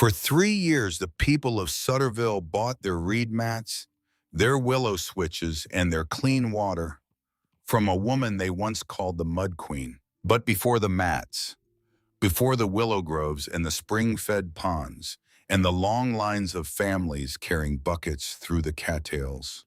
For 3 years, the people of Sutterville bought their reed mats, their willow switches, and their clean water from a woman they once called the Mud Queen. But before the mats, before the willow groves and the spring-fed ponds, and the long lines of families carrying buckets through the cattails,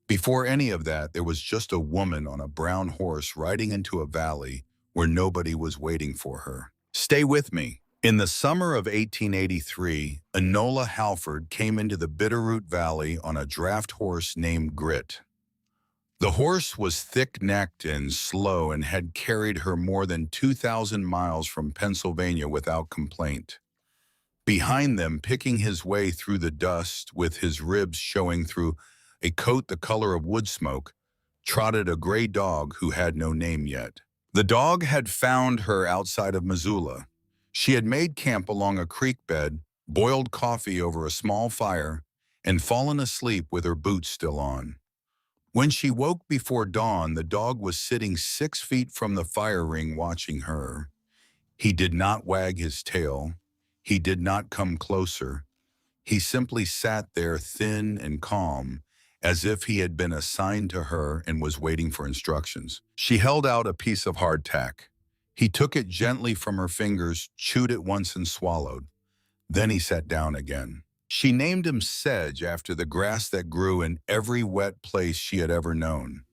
before any of that, there was just a woman on a brown horse riding into a valley where nobody was waiting for her. Stay with me. In the summer of 1883, Enola Halford came into the Bitterroot Valley on a draft horse named Grit. The horse was thick-necked and slow and had carried her more than 2,000 miles from Pennsylvania without complaint. Behind them, picking his way through the dust with his ribs showing through a coat the color of wood smoke, trotted a gray dog who had no name yet. The dog had found her outside of Missoula. She had made camp along a creek bed, boiled coffee over a small fire, and fallen asleep with her boots still on. When she woke before dawn, the dog was sitting 6 feet from the fire ring watching her. He did not wag his tail. He did not come closer. He simply sat there thin and calm, as if he had been assigned to her and was waiting for instructions. She held out a piece of hardtack. He took it gently from her fingers, chewed it once and swallowed. Then he sat down again. She named him Sedge after the grass that grew in every wet place she had ever known.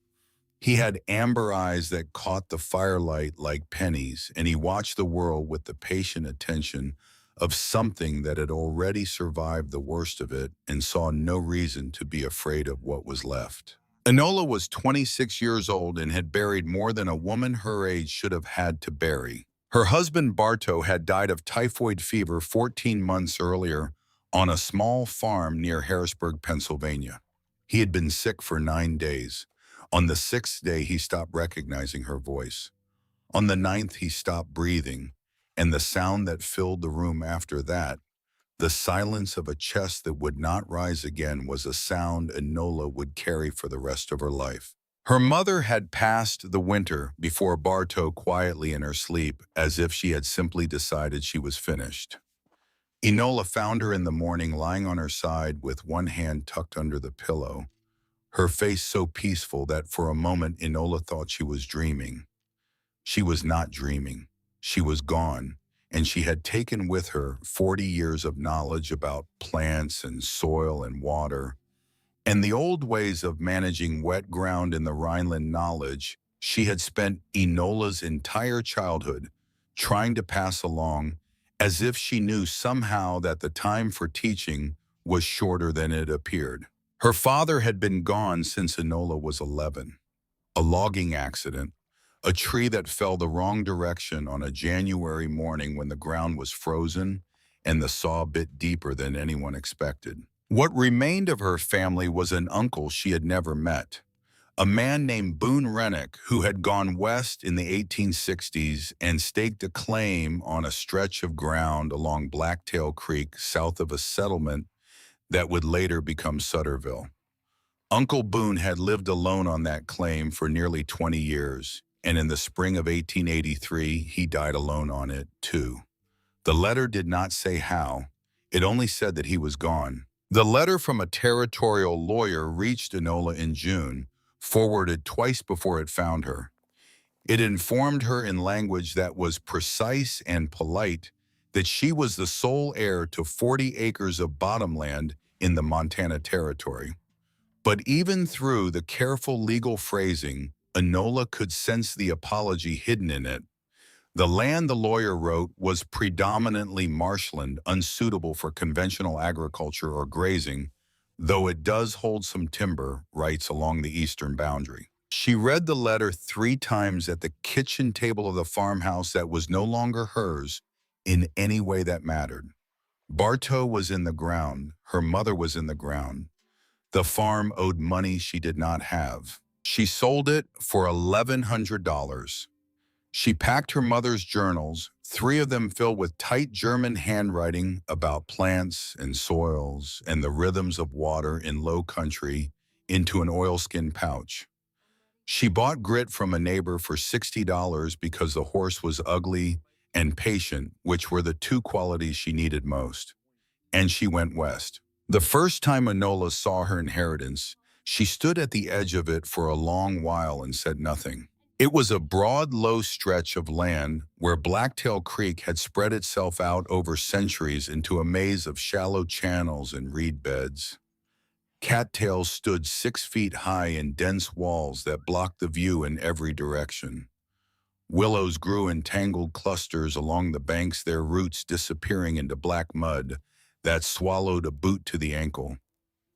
He had amber eyes that caught the firelight like pennies, and he watched the world with the patient attention of something that had already survived the worst of it and saw no reason to be afraid of what was left. Enola was 26 years old and had buried more than a woman her age should have had to bury. Her husband Bartow had died of typhoid fever 14 months earlier on a small farm near Harrisburg, Pennsylvania. He had been sick for 9 days. On the 6th day, he stopped recognizing her voice. On the 9th, he stopped breathing, and the sound that filled the room after that, the silence of a chest that would not rise again, was a sound Enola would carry for the rest of her life. Her mother had passed the winter before Bartow quietly in her sleep, as if she had simply decided she was finished. Enola found her in the morning lying on her side with one hand tucked under the pillow, her face so peaceful that for a moment Enola thought she was dreaming. She was not dreaming. She was gone, and she had taken with her 40 years of knowledge about plants and soil and water, and the old ways of managing wet ground in the Rhineland. Knowledge she had spent Enola's entire childhood trying to pass along, as if she knew somehow that the time for teaching was shorter than it appeared. Her father had been gone since Enola was 11. A logging accident, a tree that fell the wrong direction on a January morning when the ground was frozen and the saw bit deeper than anyone expected. What remained of her family was an uncle she had never met, a man named Boone Rennick, who had gone west in the 1860s and staked a claim on a stretch of ground along Blacktail Creek south of a settlement that would later become Sutterville. Uncle Boone had lived alone on that claim for nearly 20 years, and in the spring of 1883, he died alone on it, too. The letter did not say how. It only said that he was gone. The letter from a territorial lawyer reached Enola in June, forwarded twice before it found her. It informed her in language that was precise and polite that she was the sole heir to 40 acres of bottomland in the Montana Territory. But even through the careful legal phrasing, Enola could sense the apology hidden in it. The land, the lawyer wrote, was predominantly marshland, unsuitable for conventional agriculture or grazing, though it does hold some timber rights along the eastern boundary. She read the letter 3 times at the kitchen table of the farmhouse that was no longer hers in any way that mattered. Bartow was in the ground. Her mother was in the ground. The farm owed money she did not have. She sold it for $1,100. She packed her mother's journals, 3 of them filled with tight German handwriting about plants and soils and the rhythms of water in low country, into an oilskin pouch. She bought Grit from a neighbor for $60 because the horse was ugly and patient, which were the two qualities she needed most. And she went west. The first time Enola saw her inheritance, she stood at the edge of it for a long while and said nothing. It was a broad, low stretch of land where Blacktail Creek had spread itself out over centuries into a maze of shallow channels and reed beds. Cattails stood 6 feet high in dense walls that blocked the view in every direction. Willows grew in tangled clusters along the banks, their roots disappearing into black mud that swallowed a boot to the ankle.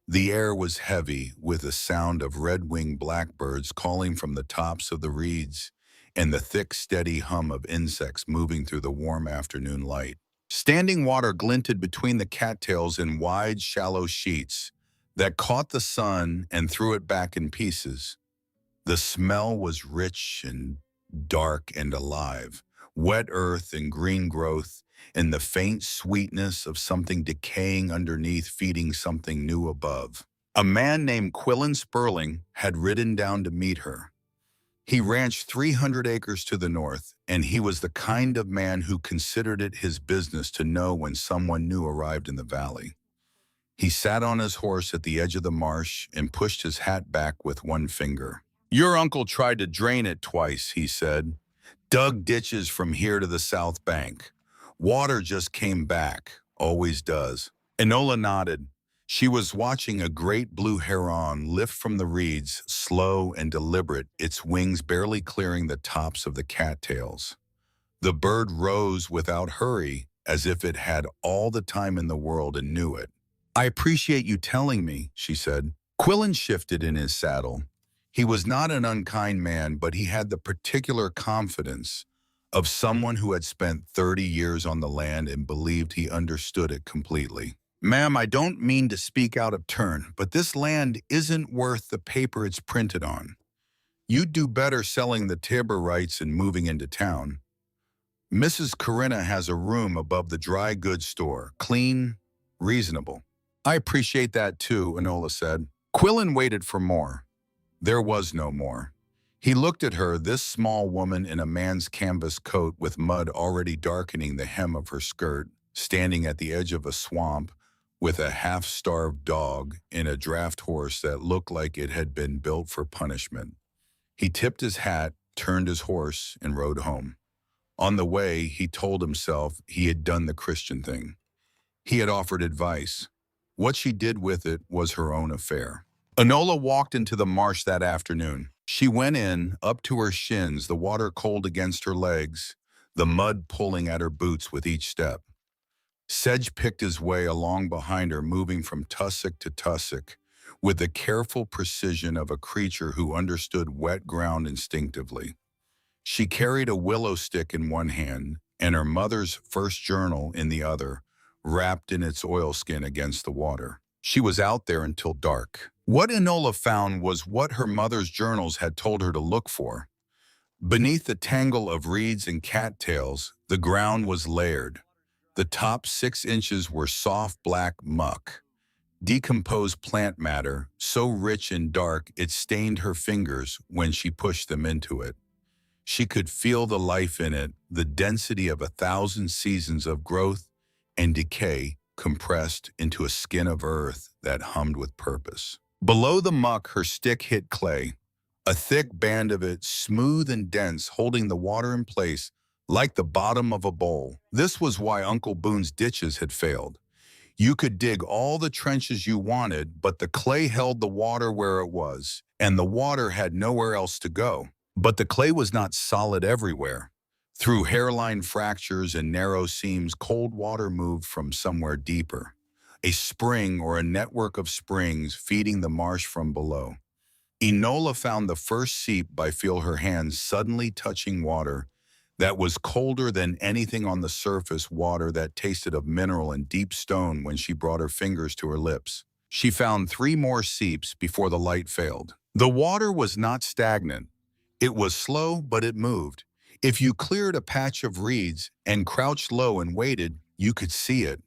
The air was heavy with the sound of red-winged blackbirds calling from the tops of the reeds and the thick, steady hum of insects moving through the warm afternoon light. Standing water glinted between the cattails in wide, shallow sheets that caught the sun and threw it back in pieces. The smell was rich and dark and alive, wet earth and green growth, and the faint sweetness of something decaying underneath feeding something new above. A man named Quillen Sperling had ridden down to meet her. He ranched 300 acres to the north, and he was the kind of man who considered it his business to know when someone new arrived in the valley. He sat on his horse at the edge of the marsh and pushed his hat back with one finger. "Your uncle tried to drain it twice," he said. "Dug ditches from here to the south bank. Water just came back, always does." Enola nodded. She was watching a great blue heron lift from the reeds, slow and deliberate, its wings barely clearing the tops of the cattails. The bird rose without hurry, as if it had all the time in the world and knew it. "I appreciate you telling me," she said. Quillen shifted in his saddle. He was not an unkind man, but he had the particular confidence of someone who had spent 30 years on the land and believed he understood it completely. "Ma'am, I don't mean to speak out of turn, but this land isn't worth the paper it's printed on. You'd do better selling the timber rights and moving into town. Mrs. Corinna has a room above the dry goods store, clean, reasonable." "I appreciate that too," Enola said. Quillen waited for more. There was no more. He looked at her, this small woman in a man's canvas coat with mud already darkening the hem of her skirt, standing at the edge of a swamp with a half-starved dog and a draft horse that looked like it had been built for punishment. He tipped his hat, turned his horse, and rode home. On the way, he told himself he had done the Christian thing. He had offered advice. What she did with it was her own affair. Enola walked into the marsh that afternoon. She went in, up to her shins, the water cold against her legs, the mud pulling at her boots with each step. Sedge picked his way along behind her, moving from tussock to tussock, with the careful precision of a creature who understood wet ground instinctively. She carried a willow stick in one hand and her mother's first journal in the other, wrapped in its oilskin against the water. She was out there until dark. What Enola found was what her mother's journals had told her to look for. Beneath the tangle of reeds and cattails, the ground was layered. The top 6 inches were soft black muck, decomposed plant matter, so rich and dark it stained her fingers when she pushed them into it. She could feel the life in it, the density of 1,000 seasons of growth and decay compressed into a skin of earth that hummed with purpose. Below the muck, her stick hit clay, a thick band of it, smooth and dense, holding the water in place like the bottom of a bowl. This was why Uncle Boone's ditches had failed. You could dig all the trenches you wanted, but the clay held the water where it was, and the water had nowhere else to go. But the clay was not solid everywhere. Through hairline fractures and narrow seams, cold water moved from somewhere deeper, a spring or a network of springs feeding the marsh from below. Enola found the first seep by feel her hands suddenly touching water that was colder than anything on the surface, water that tasted of mineral and deep stone when she brought her fingers to her lips. She found 3 more seeps before the light failed. The water was not stagnant. It was slow, but it moved. If you cleared a patch of reeds and crouched low and waited, you could see it.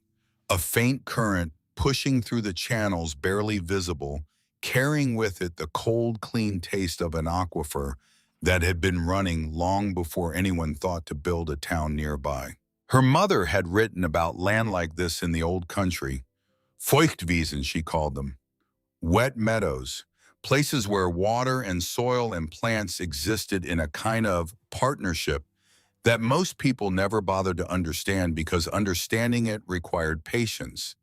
A faint current pushing through the channels, barely visible, carrying with it the cold, clean taste of an aquifer that had been running long before anyone thought to build a town nearby. Her mother had written about land like this in the old country, Feuchtwiesen she called them, wet meadows, places where water and soil and plants existed in a kind of partnership that most people never bothered to understand because understanding it required patience,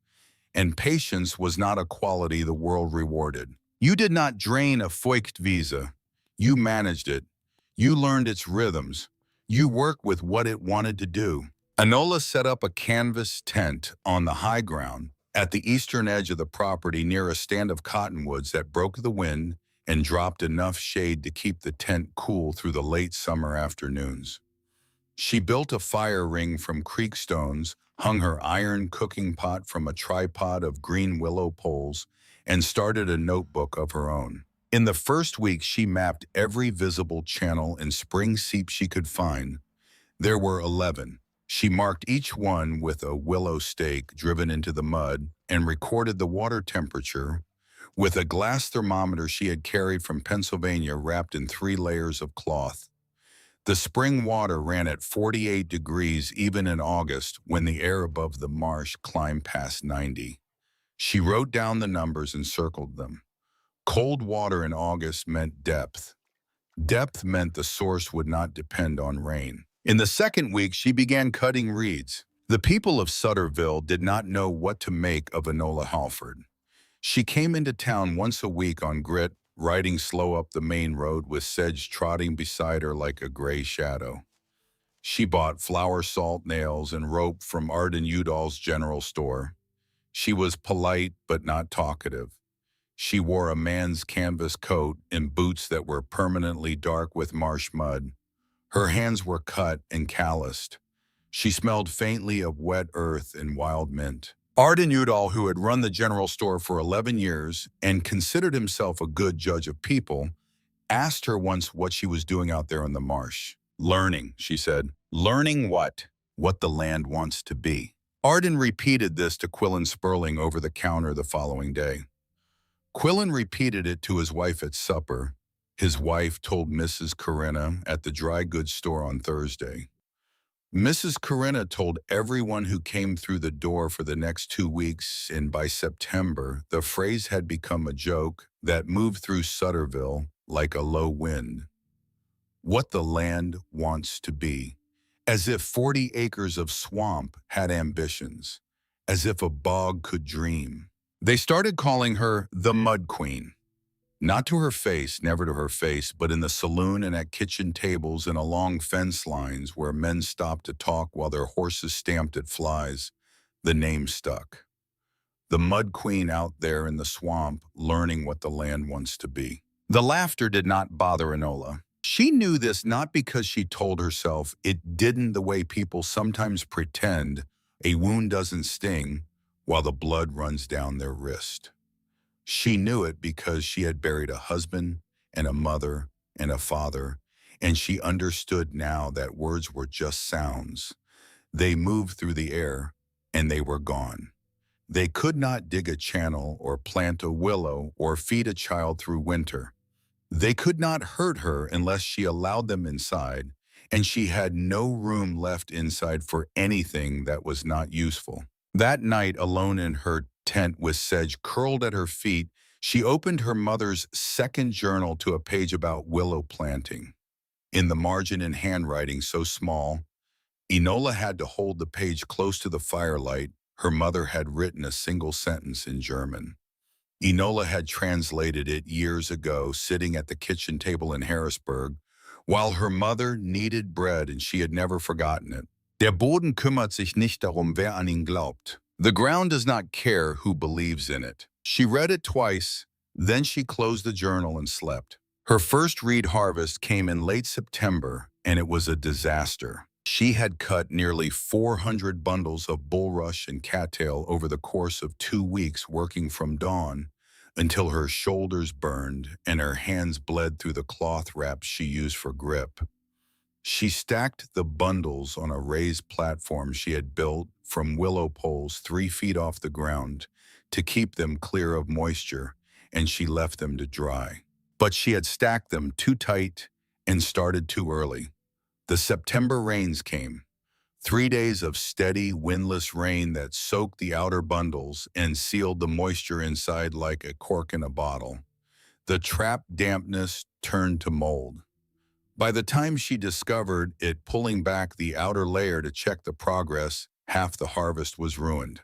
and patience was not a quality the world rewarded. You did not drain a Feuchtwiese. You managed it. You learned its rhythms. You worked with what it wanted to do. Enola set up a canvas tent on the high ground at the eastern edge of the property near a stand of cottonwoods that broke the wind and dropped enough shade to keep the tent cool through the late summer afternoons. She built a fire ring from creek stones, hung her iron cooking pot from a tripod of green willow poles, and started a notebook of her own. In the first week, she mapped every visible channel and spring seep she could find. There were 11. She marked each one with a willow stake driven into the mud and recorded the water temperature with a glass thermometer she had carried from Pennsylvania wrapped in 3 layers of cloth. The spring water ran at 48 degrees even in August when the air above the marsh climbed past 90. She wrote down the numbers and circled them. Cold water in August meant depth. Depth meant the source would not depend on rain. In the second week, she began cutting reeds. The people of Sutterville did not know what to make of Enola Halford. She came into town once a week on grit, riding slow up the main road with Sedge trotting beside her like a gray shadow. She bought flour salt nails and rope from Arden Udall's general store. She was polite but not talkative. She wore a man's canvas coat and boots that were permanently dark with marsh mud. Her hands were cut and calloused. She smelled faintly of wet earth and wild mint. Arden Udall, who had run the general store for 11 years and considered himself a good judge of people, asked her once what she was doing out there in the marsh. Learning, she said. Learning what? What the land wants to be. Arden repeated this to Quillen Sperling over the counter the following day. Quillen repeated it to his wife at supper. His wife told Mrs. Corinna at the dry goods store on Thursday. Mrs. Corinna told everyone who came through the door for the next 2 weeks, and by September, the phrase had become a joke that moved through Sutterville like a low wind. What the land wants to be. As if 40 acres of swamp had ambitions. As if a bog could dream. They started calling her the Mud Queen. Not to her face, never to her face, but in the saloon and at kitchen tables and along fence lines where men stopped to talk while their horses stamped at flies, the name stuck. The Mud Queen out there in the swamp, learning what the land wants to be. The laughter did not bother Enola. She knew this not because she told herself it didn't the way people sometimes pretend a wound doesn't sting while the blood runs down their wrist. She knew it because she had buried a husband and a mother and a father, and she understood now that words were just sounds. They moved through the air, and they were gone. They could not dig a channel or plant a willow or feed a child through winter. They could not hurt her unless she allowed them inside, and she had no room left inside for anything that was not useful. That night, alone in her tent with Sedge curled at her feet, she opened her mother's second journal to a page about willow planting. In the margin in handwriting so small, Enola had to hold the page close to the firelight. Her mother had written a single sentence in German. Enola had translated it years ago, sitting at the kitchen table in Harrisburg, while her mother kneaded bread and she had never forgotten it. Der Boden kümmert sich nicht darum, wer an ihn glaubt. The ground does not care who believes in it. She read it twice, then she closed the journal and slept. Her first reed harvest came in late September, and it was a disaster. She had cut nearly 400 bundles of bulrush and cattail over the course of 2 weeks, working from dawn until her shoulders burned and her hands bled through the cloth wraps she used for grip. She stacked the bundles on a raised platform she had built from willow poles 3 feet off the ground to keep them clear of moisture, and she left them to dry. But she had stacked them too tight and started too early. The September rains came. 3 days of steady, windless rain that soaked the outer bundles and sealed the moisture inside like a cork in a bottle. The trapped dampness turned to mold. By the time she discovered it pulling back the outer layer to check the progress, half the harvest was ruined.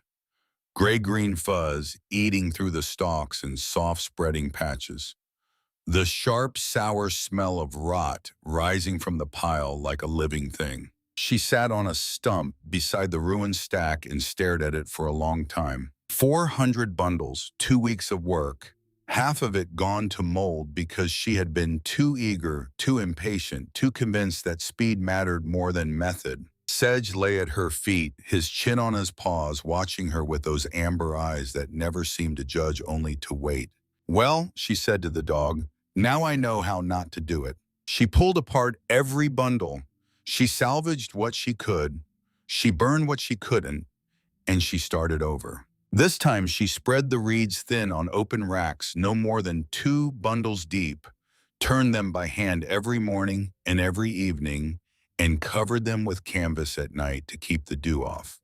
Gray-green fuzz eating through the stalks in soft spreading patches. The sharp, sour smell of rot rising from the pile like a living thing. She sat on a stump beside the ruined stack and stared at it for a long time. 400 bundles, 2 weeks of work, half of it gone to mold because she had been too eager, too impatient, too convinced that speed mattered more than method. Sedge lay at her feet, his chin on his paws, watching her with those amber eyes that never seemed to judge, only to wait. "Well," she said to the dog, "now I know how not to do it." She pulled apart every bundle. She salvaged what she could. She burned what she couldn't, and she started over. This time she spread the reeds thin on open racks no more than 2 bundles deep, turned them by hand every morning and every evening, and covered them with canvas at night to keep the dew off.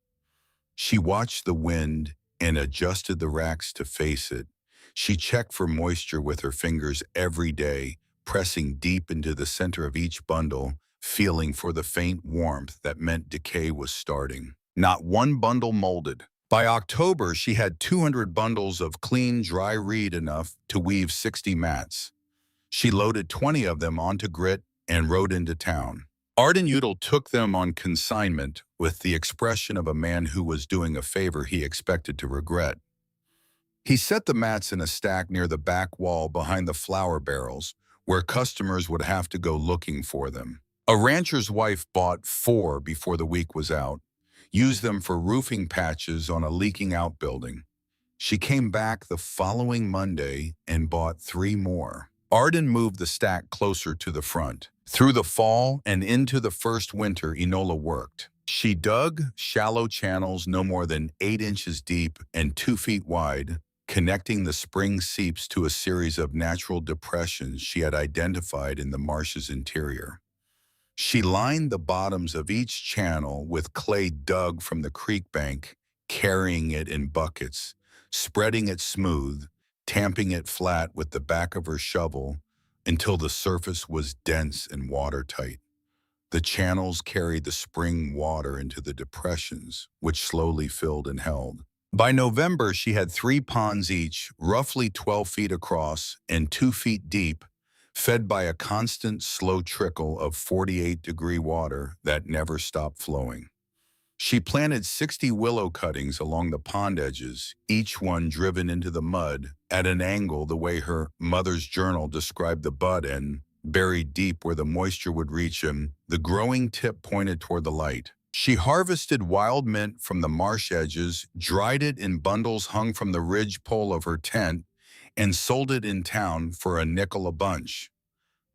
She watched the wind and adjusted the racks to face it. She checked for moisture with her fingers every day, pressing deep into the center of each bundle, feeling for the faint warmth that meant decay was starting. Not one bundle molded. By October, she had 200 bundles of clean, dry reed, enough to weave 60 mats. She loaded 20 of them onto grit and rode into town. Arden Udall took them on consignment with the expression of a man who was doing a favor he expected to regret. He set the mats in a stack near the back wall behind the flour barrels, where customers would have to go looking for them. A rancher's wife bought 4 before the week was out, used them for roofing patches on a leaking outbuilding. She came back the following Monday and bought 3 more. Arden moved the stack closer to the front. Through the fall and into the first winter, Enola worked. She dug shallow channels no more than 8 inches deep and 2 feet wide, connecting the spring seeps to a series of natural depressions she had identified in the marsh's interior. She lined the bottoms of each channel with clay dug from the creek bank, carrying it in buckets, spreading it smooth, tamping it flat with the back of her shovel until the surface was dense and watertight. The channels carried the spring water into the depressions, which slowly filled and held. By November, she had 3 ponds each, roughly 12 feet across and 2 feet deep, fed by a constant, slow trickle of 48-degree water that never stopped flowing. She planted 60 willow cuttings along the pond edges, each one driven into the mud at an angle the way her mother's journal described the bud end, buried deep where the moisture would reach him. The growing tip pointed toward the light. She harvested wild mint from the marsh edges, dried it in bundles hung from the ridge pole of her tent, and sold it in town for a nickel a bunch.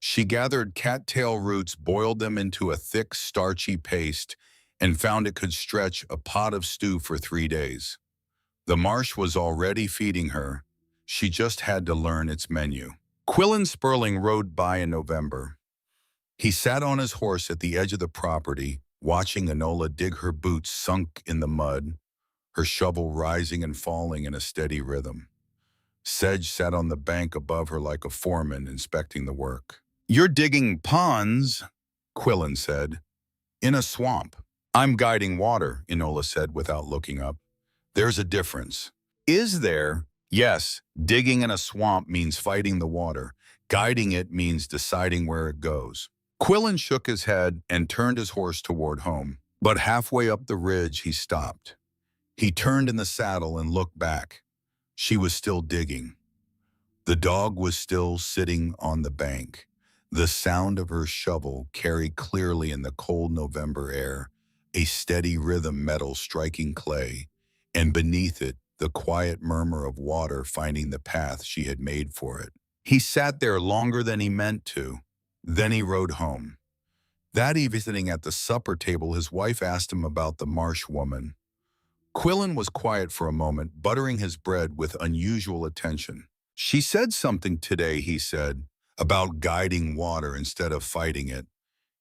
She gathered cattail roots, boiled them into a thick, starchy paste, and found it could stretch a pot of stew for 3 days. The marsh was already feeding her. She just had to learn its menu. Quillen Sperling rode by in November. He sat on his horse at the edge of the property, watching Enola dig her boots sunk in the mud, her shovel rising and falling in a steady rhythm. Sedge sat on the bank above her like a foreman inspecting the work. "You're digging ponds," Quillen said. "In a swamp." "I'm guiding water," Enola said without looking up. "There's a difference." "Is there?" "Yes, digging in a swamp means fighting the water. Guiding it means deciding where it goes." Quillen shook his head and turned his horse toward home. But halfway up the ridge, he stopped. He turned in the saddle and looked back. She was still digging. The dog was still sitting on the bank. The sound of her shovel carried clearly in the cold November air, a steady rhythm metal striking clay, and beneath it, the quiet murmur of water finding the path she had made for it. He sat there longer than he meant to. Then he rode home. That evening at the supper table, his wife asked him about the Marsh woman. Quillen was quiet for a moment, buttering his bread with unusual attention. "She said something today," he said, about guiding water instead of fighting it.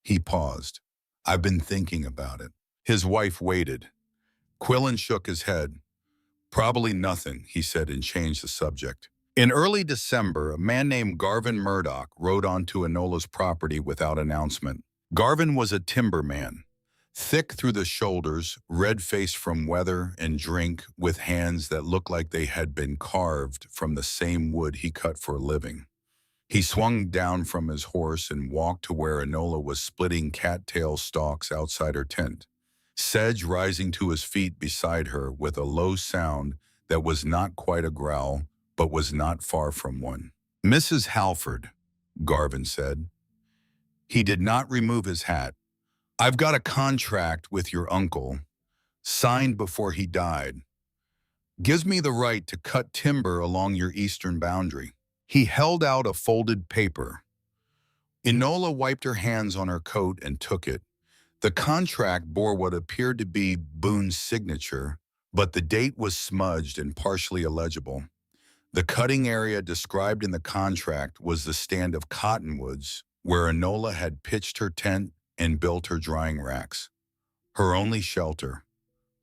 He paused. I've been thinking about it. His wife waited. Quillen shook his head. Probably nothing, he said, and changed the subject. In early December, a man named Garvin Murdoch rode onto Enola's property without announcement. Garvin was a timberman, thick through the shoulders, red-faced from weather and drink, with hands that looked like they had been carved from the same wood he cut for a living. He swung down from his horse and walked to where Enola was splitting cattail stalks outside her tent. Sedge rising to his feet beside her with a low sound that was not quite a growl, but was not far from one. "Mrs. Halford," Garvin said. He did not remove his hat. "I've got a contract with your uncle, signed before he died. Gives me the right to cut timber along your eastern boundary." He held out a folded paper. Enola wiped her hands on her coat and took it. The contract bore what appeared to be Boone's signature, but the date was smudged and partially illegible. The cutting area described in the contract was the stand of cottonwoods where Enola had pitched her tent and built her drying racks. Her only shelter,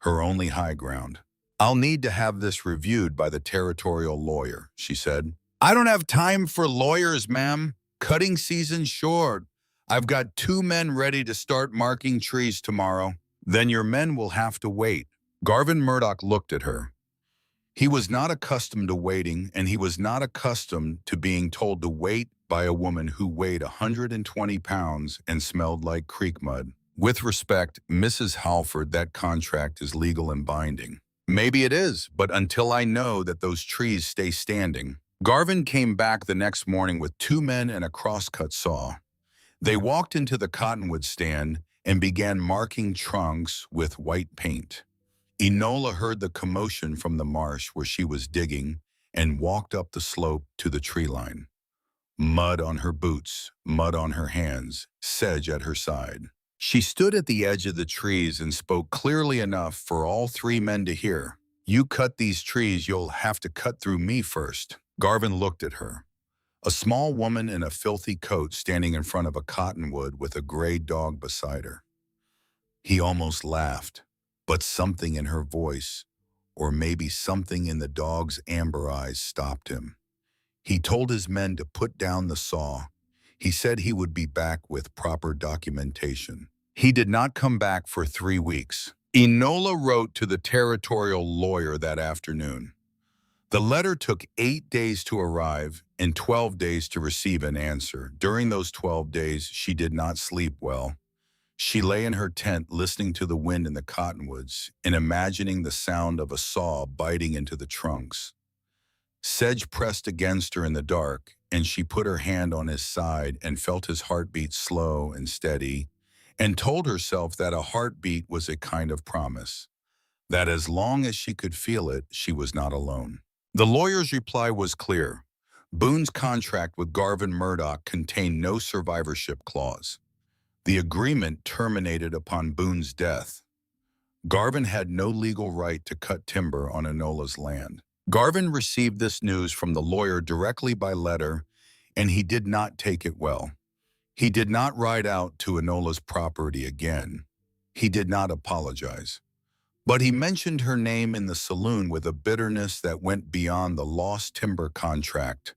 her only high ground. "I'll need to have this reviewed by the territorial lawyer," she said. "I don't have time for lawyers, ma'am. Cutting season's short. I've got 2 men ready to start marking trees tomorrow." "Then your men will have to wait." Garvin Murdoch looked at her. He was not accustomed to waiting, and he was not accustomed to being told to wait by a woman who weighed 120 pounds and smelled like creek mud. "With respect, Mrs. Halford, that contract is legal and binding." "Maybe it is, but until I know that those trees stay standing." Garvin came back the next morning with 2 men and a crosscut saw. They walked into the cottonwood stand and began marking trunks with white paint. Enola heard the commotion from the marsh where she was digging and walked up the slope to the tree line. Mud on her boots, mud on her hands, sedge at her side. She stood at the edge of the trees and spoke clearly enough for all 3 men to hear. "You cut these trees, you'll have to cut through me first." Garvin looked at her. A small woman in a filthy coat standing in front of a cottonwood with a gray dog beside her. He almost laughed, but something in her voice, or maybe something in the dog's amber eyes, stopped him. He told his men to put down the saw. He said he would be back with proper documentation. He did not come back for 3 weeks. Enola wrote to the territorial lawyer that afternoon. The letter took 8 days to arrive and 12 days to receive an answer. During those 12 days, she did not sleep well. She lay in her tent listening to the wind in the cottonwoods and imagining the sound of a saw biting into the trunks. Sedge pressed against her in the dark, and she put her hand on his side and felt his heartbeat slow and steady, and told herself that a heartbeat was a kind of promise, that as long as she could feel it, she was not alone. The lawyer's reply was clear. Boone's contract with Garvin Murdoch contained no survivorship clause. The agreement terminated upon Boone's death. Garvin had no legal right to cut timber on Enola's land. Garvin received this news from the lawyer directly by letter, and he did not take it well. He did not ride out to Enola's property again. He did not apologize. But he mentioned her name in the saloon with a bitterness that went beyond the lost timber contract,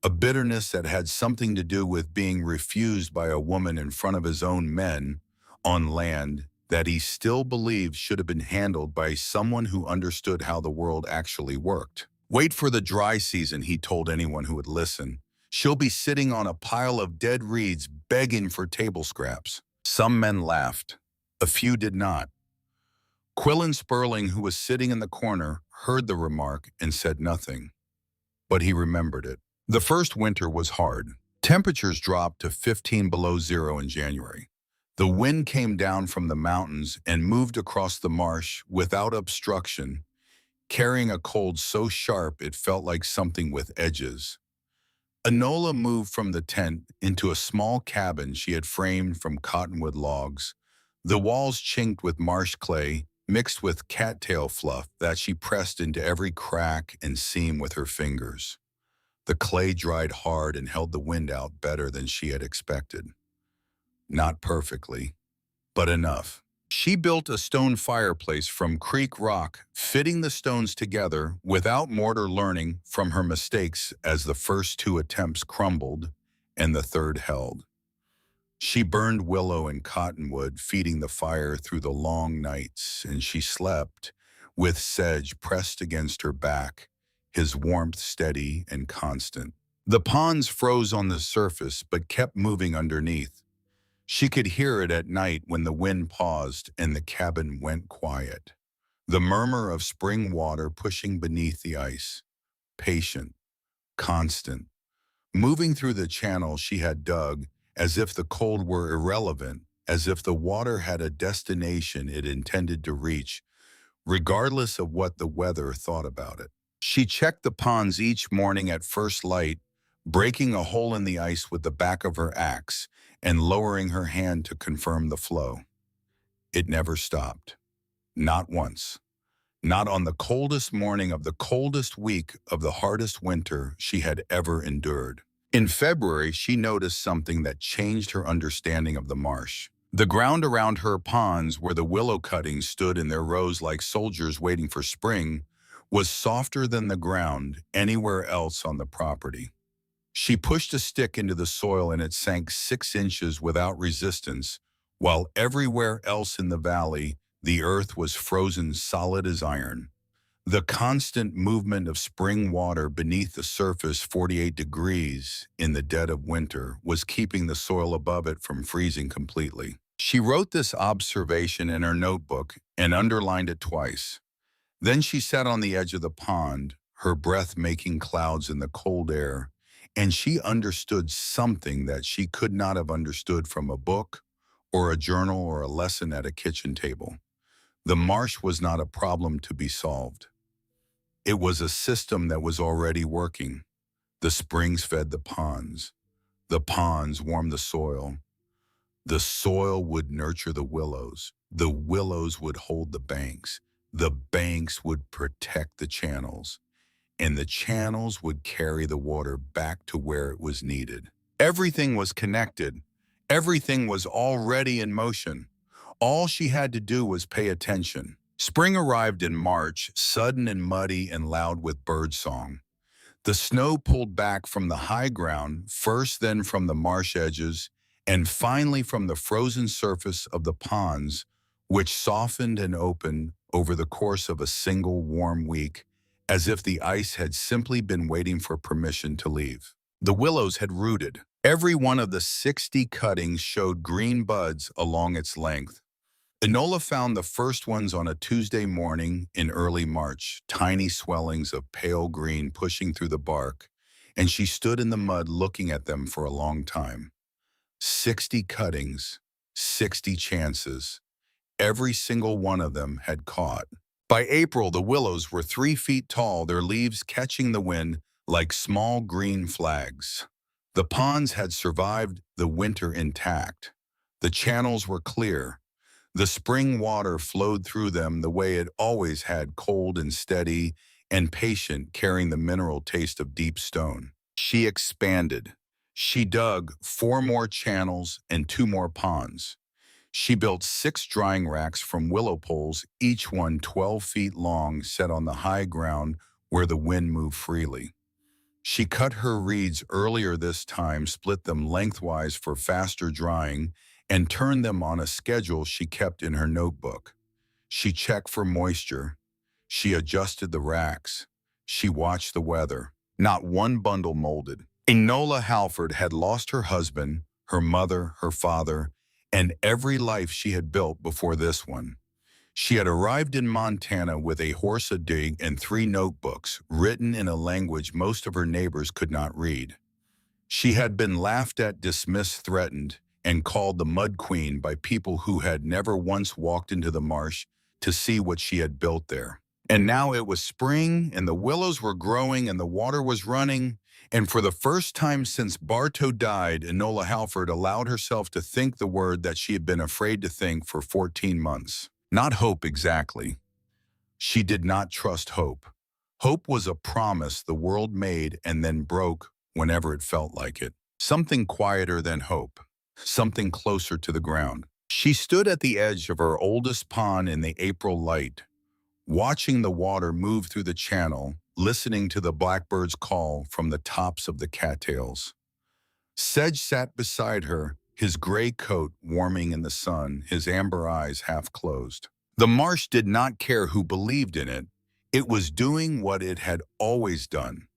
a bitterness that had something to do with being refused by a woman in front of his own men on land that he still believed should have been handled by someone who understood how the world actually worked. "Wait for the dry season," he told anyone who would listen. "She'll be sitting on a pile of dead reeds begging for table scraps." Some men laughed. A few did not. Quillen Sperling, who was sitting in the corner, heard the remark and said nothing. But he remembered it. The first winter was hard. Temperatures dropped to 15 below zero in January. The wind came down from the mountains and moved across the marsh without obstruction, carrying a cold so sharp it felt like something with edges. Enola moved from the tent into a small cabin she had framed from cottonwood logs, the walls chinked with marsh clay, mixed with cattail fluff that she pressed into every crack and seam with her fingers. The clay dried hard and held the wind out better than she had expected. Not perfectly, but enough. She built a stone fireplace from creek rock, fitting the stones together without mortar, learning from her mistakes as the first two attempts crumbled and the third held. She burned willow and cottonwood, feeding the fire through the long nights, and she slept with sedge pressed against her back, his warmth steady and constant. The ponds froze on the surface but kept moving underneath. She could hear it at night when the wind paused and the cabin went quiet. The murmur of spring water pushing beneath the ice, patient, constant, moving through the channel she had dug, as if the cold were irrelevant, as if the water had a destination it intended to reach, regardless of what the weather thought about it. She checked the ponds each morning at first light, breaking a hole in the ice with the back of her axe and lowering her hand to confirm the flow. It never stopped. Not once. Not on the coldest morning of the coldest week of the hardest winter she had ever endured. In February, she noticed something that changed her understanding of the marsh. The ground around her ponds, where the willow cuttings stood in their rows like soldiers waiting for spring, was softer than the ground anywhere else on the property. She pushed a stick into the soil and it sank 6 inches without resistance, while everywhere else in the valley, the earth was frozen solid as iron. The constant movement of spring water beneath the surface 48 degrees in the dead of winter was keeping the soil above it from freezing completely. She wrote this observation in her notebook and underlined it twice. Then she sat on the edge of the pond, her breath making clouds in the cold air, and she understood something that she could not have understood from a book or a journal or a lesson at a kitchen table. The marsh was not a problem to be solved. It was a system that was already working. The springs fed the ponds. The ponds warmed the soil. The soil would nurture the willows. The willows would hold the banks. The banks would protect the channels. And the channels would carry the water back to where it was needed. Everything was connected. Everything was already in motion. All she had to do was pay attention. Spring arrived in March, sudden and muddy and loud with birdsong. The snow pulled back from the high ground, first then from the marsh edges, and finally from the frozen surface of the ponds, which softened and opened over the course of a single warm week, as if the ice had simply been waiting for permission to leave. The willows had rooted. Every one of the 60 cuttings showed green buds along its length. Enola found the first ones on a Tuesday morning in early March, tiny swellings of pale green pushing through the bark, and she stood in the mud looking at them for a long time. 60 cuttings, 60 chances. Every single one of them had caught. By April, the willows were 3 feet tall, their leaves catching the wind like small green flags. The ponds had survived the winter intact. The channels were clear. The spring water flowed through them the way it always had, cold and steady and patient, carrying the mineral taste of deep stone. She expanded. She dug 4 more channels and 2 more ponds. She built 6 drying racks from willow poles, each one 12 feet long, set on the high ground where the wind moved freely. She cut her reeds earlier this time, split them lengthwise for faster drying, and turned them on a schedule she kept in her notebook. She checked for moisture. She adjusted the racks. She watched the weather. Not one bundle molded. Enola Halford had lost her husband, her mother, her father, and every life she had built before this one. She had arrived in Montana with a horse, a dig, and 3 notebooks written in a language most of her neighbors could not read. She had been laughed at, dismissed, threatened, and called the Mud Queen by people who had never once walked into the marsh to see what she had built there. And now it was spring, and the willows were growing, and the water was running, and for the first time since Bartow died, Enola Halford allowed herself to think the word that she had been afraid to think for 14 months. Not hope exactly. She did not trust hope. Hope was a promise the world made and then broke whenever it felt like it. Something quieter than hope, something closer to the ground. She stood at the edge of her oldest pond in the April light, watching the water move through the channel, listening to the blackbird's call from the tops of the cattails. Sedge sat beside her, his gray coat warming in the sun, his amber eyes half closed. The marsh did not care who believed in it. It was doing what it had always done,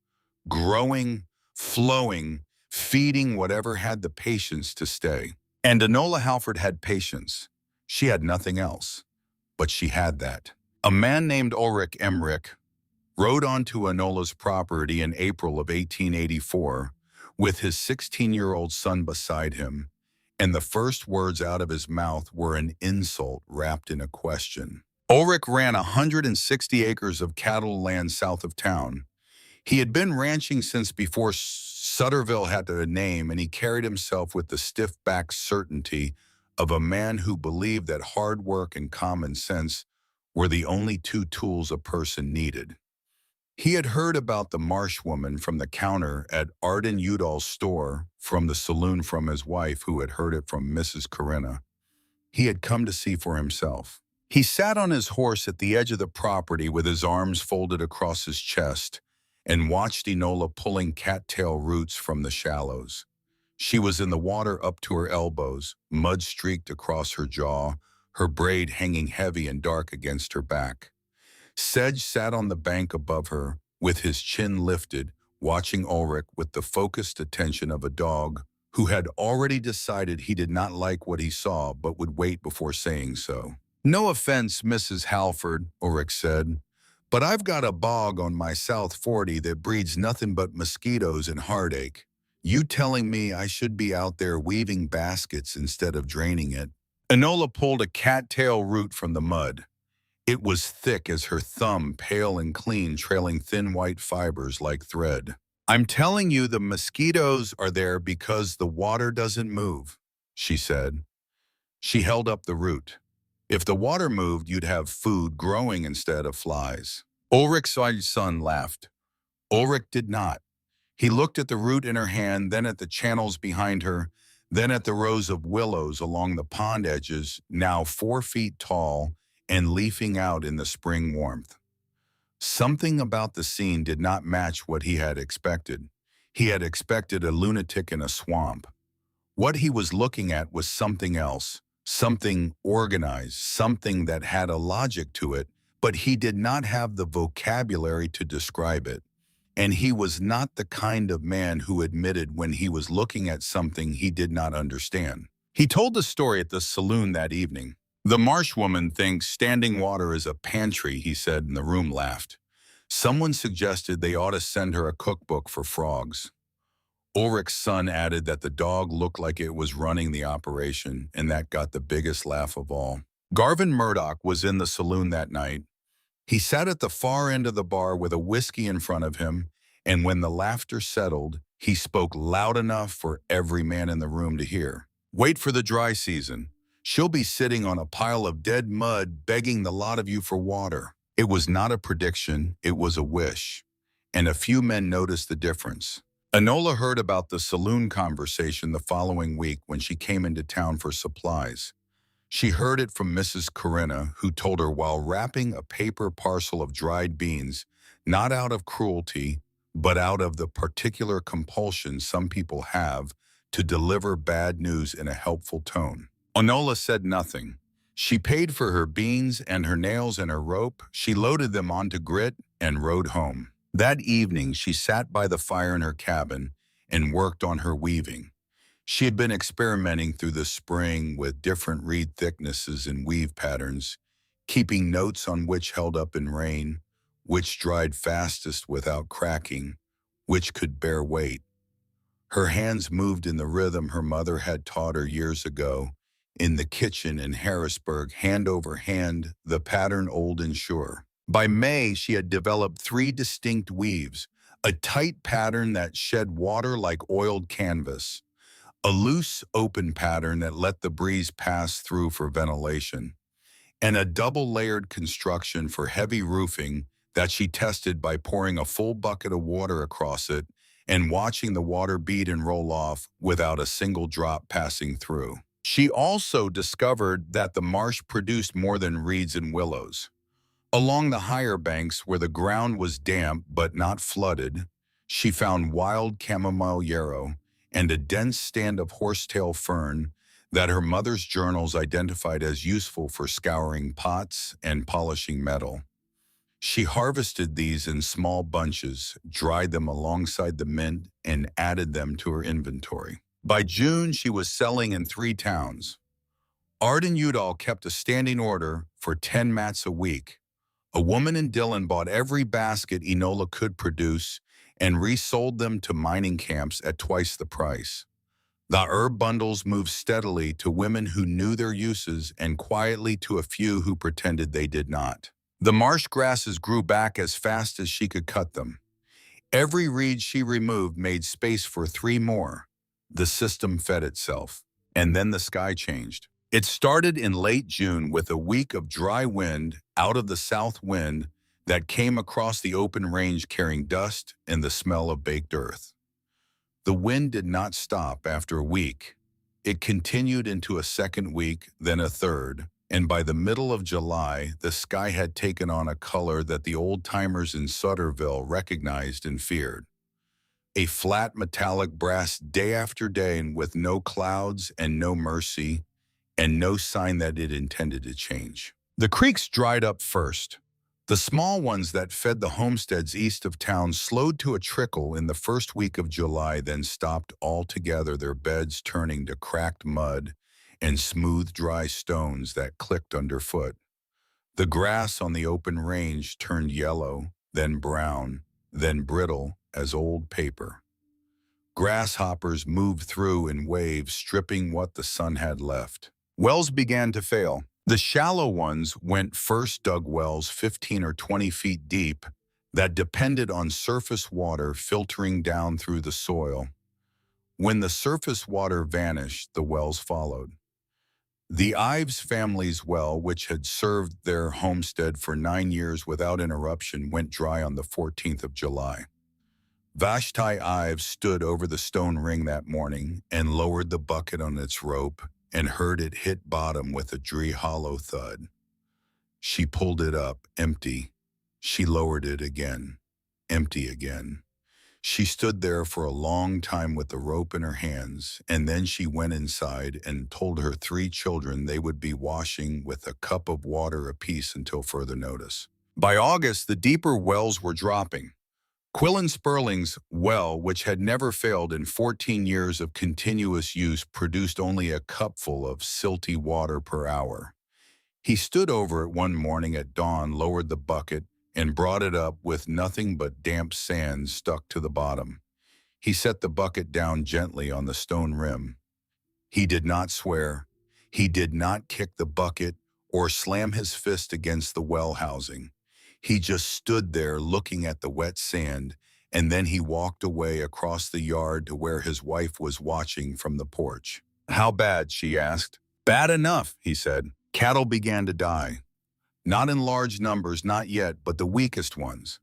growing, flowing, feeding whatever had the patience to stay. And Enola Halford had patience. She had nothing else, but she had that. A man named Ulrich Emmerich rode onto Enola's property in April of 1884 with his 16-year-old son beside him, and the first words out of his mouth were an insult wrapped in a question. Ulrich ran 160 acres of cattle land south of town. He had been ranching since before Sutterville had a name, and he carried himself with the stiff-backed certainty of a man who believed that hard work and common sense were the only two tools a person needed. He had heard about the Marsh woman from the counter at Arden Udall's store, from the saloon from his wife, who had heard it from Mrs. Corinna. He had come to see for himself. He sat on his horse at the edge of the property with his arms folded across his chest and watched Enola pulling cattail roots from the shallows. She was in the water up to her elbows, mud streaked across her jaw, her braid hanging heavy and dark against her back. Sedge sat on the bank above her, with his chin lifted, watching Ulrich with the focused attention of a dog who had already decided he did not like what he saw but would wait before saying so. "No offense, Mrs. Halford," Ulrich said, "but I've got a bog on my South 40 that breeds nothing but mosquitoes and heartache. You telling me I should be out there weaving baskets instead of draining it?" Enola pulled a cattail root from the mud. It was thick as her thumb, pale and clean, trailing thin white fibers like thread. "I'm telling you the mosquitoes are there because the water doesn't move," she said. She held up the root. "If the water moved, you'd have food growing instead of flies." Ulrich's son laughed. Ulrich did not. He looked at the root in her hand, then at the channels behind her, then at the rows of willows along the pond edges, now 4 feet tall and leafing out in the spring warmth. Something about the scene did not match what he had expected. He had expected a lunatic in a swamp. What he was looking at was something else, something organized, something that had a logic to it, but he did not have the vocabulary to describe it. And he was not the kind of man who admitted when he was looking at something he did not understand. He told the story at the saloon that evening. "The Marsh woman thinks standing water is a pantry," he said, and the room laughed. Someone suggested they ought to send her a cookbook for frogs. Ulrich's son added that the dog looked like it was running the operation, and that got the biggest laugh of all. Garvin Murdoch was in the saloon that night. He sat at the far end of the bar with a whiskey in front of him, and when the laughter settled, he spoke loud enough for every man in the room to hear. "Wait for the dry season. She'll be sitting on a pile of dead mud begging the lot of you for water." It was not a prediction, it was a wish, and a few men noticed the difference. Enola heard about the saloon conversation the following week when she came into town for supplies. She heard it from Mrs. Corinna, who told her while wrapping a paper parcel of dried beans, not out of cruelty, but out of the particular compulsion some people have to deliver bad news in a helpful tone. Enola said nothing. She paid for her beans and her nails and her rope. She loaded them onto grit and rode home. That evening, she sat by the fire in her cabin and worked on her weaving. She had been experimenting through the spring with different reed thicknesses and weave patterns, keeping notes on which held up in rain, which dried fastest without cracking, which could bear weight. Her hands moved in the rhythm her mother had taught her years ago, in the kitchen in Harrisburg, hand over hand, the pattern old and sure. By May, she had developed 3 distinct weaves, a tight pattern that shed water like oiled canvas, a loose, open pattern that let the breeze pass through for ventilation, and a double-layered construction for heavy roofing that she tested by pouring a full bucket of water across it and watching the water bead and roll off without a single drop passing through. She also discovered that the marsh produced more than reeds and willows. Along the higher banks where the ground was damp but not flooded, she found wild chamomile yarrow and a dense stand of horsetail fern that her mother's journals identified as useful for scouring pots and polishing metal. She harvested these in small bunches, dried them alongside the mint, and added them to her inventory. By June, she was selling in 3 towns. Ard and Udall kept a standing order for 10 mats a week. A woman in Dillon bought every basket Enola could produce and resold them to mining camps at twice the price. The herb bundles moved steadily to women who knew their uses and quietly to a few who pretended they did not. The marsh grasses grew back as fast as she could cut them. Every reed she removed made space for 3 more. The system fed itself. And then the sky changed. It started in late June with a week of dry wind out of the south wind that came across the open range carrying dust and the smell of baked earth. The wind did not stop after a week. It continued into a second week, then a third, and by the middle of July, the sky had taken on a color that the old-timers in Sutterville recognized and feared. A flat metallic brass day after day and with no clouds and no mercy, and no sign that it intended to change. The creeks dried up first. The small ones that fed the homesteads east of town slowed to a trickle in the first week of July, then stopped altogether, their beds turning to cracked mud and smooth, dry stones that clicked underfoot. The grass on the open range turned yellow, then brown, then brittle as old paper. Grasshoppers moved through in waves, stripping what the sun had left. Wells began to fail. The shallow ones went first, dug wells 15 or 20 feet deep that depended on surface water filtering down through the soil. When the surface water vanished, the wells followed. The Ives family's well, which had served their homestead for 9 years without interruption, went dry on the 14th of July. Vashti Ives stood over the stone ring that morning and lowered the bucket on its rope and heard it hit bottom with a dreary hollow thud. She pulled it up, empty. She lowered it again, empty again. She stood there for a long time with the rope in her hands, and then she went inside and told her 3 children they would be washing with a cup of water apiece until further notice. By August, the deeper wells were dropping. Quillen Sperling's well, which had never failed in 14 years of continuous use, produced only a cupful of silty water per hour. He stood over it one morning at dawn, lowered the bucket, and brought it up with nothing but damp sand stuck to the bottom. He set the bucket down gently on the stone rim. He did not swear. He did not kick the bucket or slam his fist against the well housing. He just stood there looking at the wet sand, and then he walked away across the yard to where his wife was watching from the porch. "How bad?" she asked. "Bad enough," he said. Cattle began to die. Not in large numbers, not yet, but the weakest ones.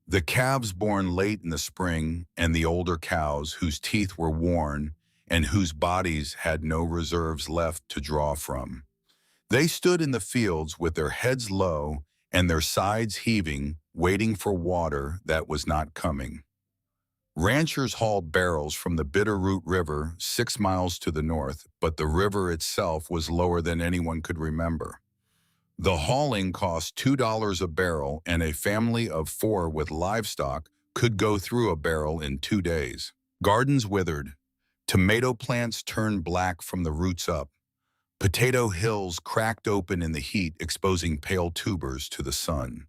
The calves born late in the spring and the older cows whose teeth were worn and whose bodies had no reserves left to draw from. They stood in the fields with their heads low and their sides heaving, waiting for water that was not coming. Ranchers hauled barrels from the Bitterroot River 6 miles to the north, but the river itself was lower than anyone could remember. The hauling cost $2 a barrel, and a family of 4 with livestock could go through a barrel in 2 days. Gardens withered. Tomato plants turned black from the roots up. Potato hills cracked open in the heat, exposing pale tubers to the sun.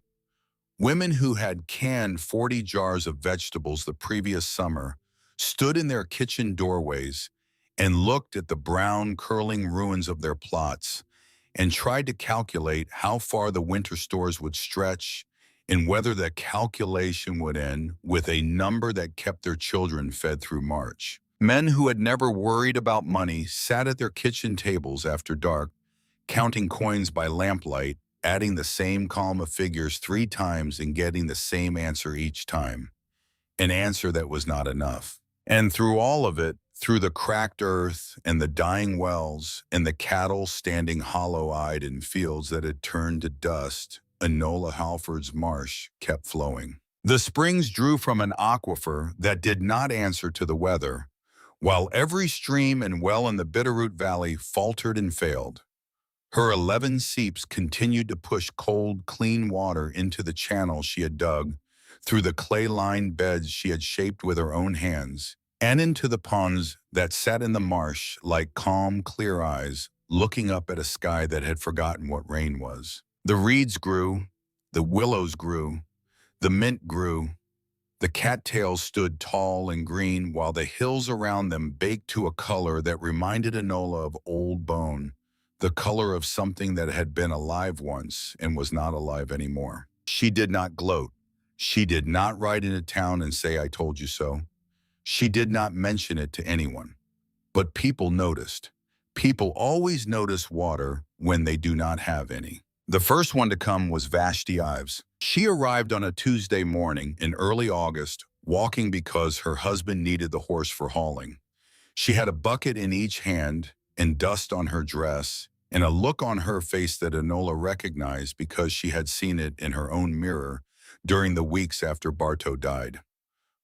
Women who had canned 40 jars of vegetables the previous summer stood in their kitchen doorways and looked at the brown, curling ruins of their plots and tried to calculate how far the winter stores would stretch and whether the calculation would end with a number that kept their children fed through March. Men who had never worried about money sat at their kitchen tables after dark, counting coins by lamplight adding the same column of figures 3 times and getting the same answer each time. An answer that was not enough. And through all of it, through the cracked earth and the dying wells and the cattle standing hollow-eyed in fields that had turned to dust, Enola Halford's marsh kept flowing. The springs drew from an aquifer that did not answer to the weather, while every stream and well in the Bitterroot Valley faltered and failed. Her 11 seeps continued to push cold, clean water into the channel she had dug, through the clay-lined beds she had shaped with her own hands, and into the ponds that sat in the marsh like calm, clear eyes, looking up at a sky that had forgotten what rain was. The reeds grew, the willows grew, the mint grew, the cattails stood tall and green, while the hills around them baked to a color that reminded Enola of old bone, the color of something that had been alive once and was not alive anymore. She did not gloat. She did not ride into town and say, "I told you so." She did not mention it to anyone. But people noticed. People always notice water when they do not have any. The first one to come was Vashti Ives. She arrived on a Tuesday morning in early August, walking because her husband needed the horse for hauling. She had a bucket in each hand and dust on her dress and a look on her face that Enola recognized because she had seen it in her own mirror during the weeks after Bartow died.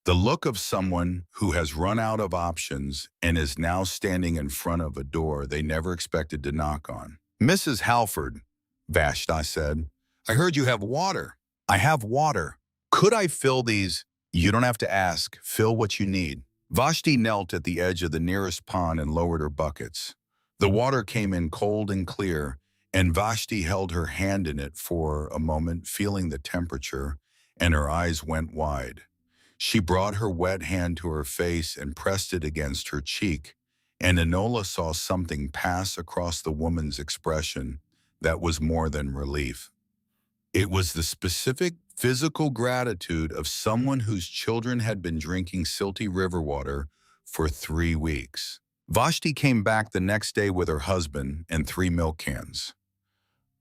The look of someone who has run out of options and is now standing in front of a door they never expected to knock on. "Mrs. Halford," Vashti said, "I heard you have water." "I have water. Could I fill these?" "You don't have to ask. Fill what you need." Vashti knelt at the edge of the nearest pond and lowered her buckets. The water came in cold and clear, and Vashti held her hand in it for a moment, feeling the temperature, and her eyes went wide. She brought her wet hand to her face and pressed it against her cheek, and Enola saw something pass across the woman's expression that was more than relief. It was the specific physical gratitude of someone whose children had been drinking silty river water for 3 weeks. Vashti came back the next day with her husband and 3 milk cans.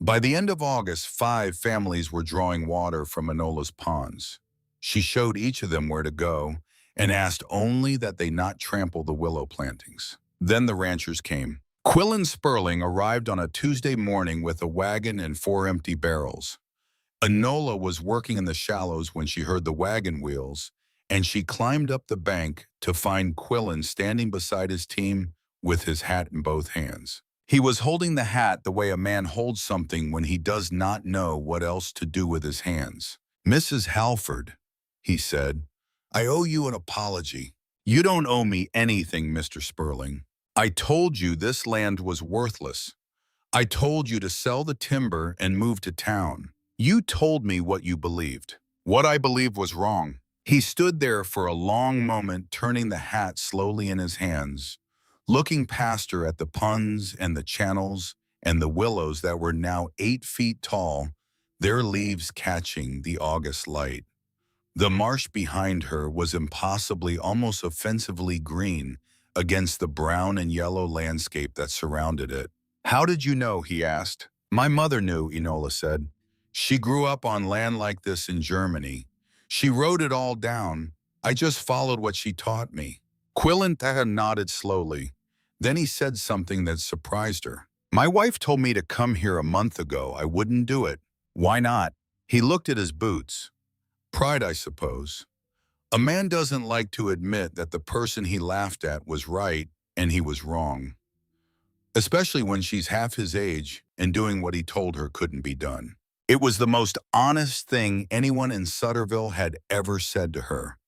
By the end of August, 5 families were drawing water from Enola's ponds. She showed each of them where to go and asked only that they not trample the willow plantings. Then the ranchers came. Quillen Sperling arrived on a Tuesday morning with a wagon and 4 empty barrels. Enola was working in the shallows when she heard the wagon wheels, and she climbed up the bank to find Quillen standing beside his team with his hat in both hands. He was holding the hat the way a man holds something when he does not know what else to do with his hands. "Mrs. Halford," he said, "I owe you an apology." "You don't owe me anything, Mr. Sperling. I told you this land was worthless. I told you to sell the timber and move to town. You told me what you believed. What I believed was wrong." He stood there for a long moment, turning the hat slowly in his hands, looking past her at the ponds and the channels and the willows that were now 8 feet tall, their leaves catching the August light. The marsh behind her was impossibly, almost offensively green against the brown and yellow landscape that surrounded it. "How did you know?" he asked. "My mother knew," Enola said. "She grew up on land like this in Germany. She wrote it all down. I just followed what she taught me." Quillen nodded slowly. Then he said something that surprised her. "My wife told me to come here a month ago. I wouldn't do it." "Why not?" He looked at his boots. "Pride, I suppose. A man doesn't like to admit that the person he laughed at was right and he was wrong. Especially when she's half his age and doing what he told her couldn't be done." It was the most honest thing anyone in Sutterville had ever said to her.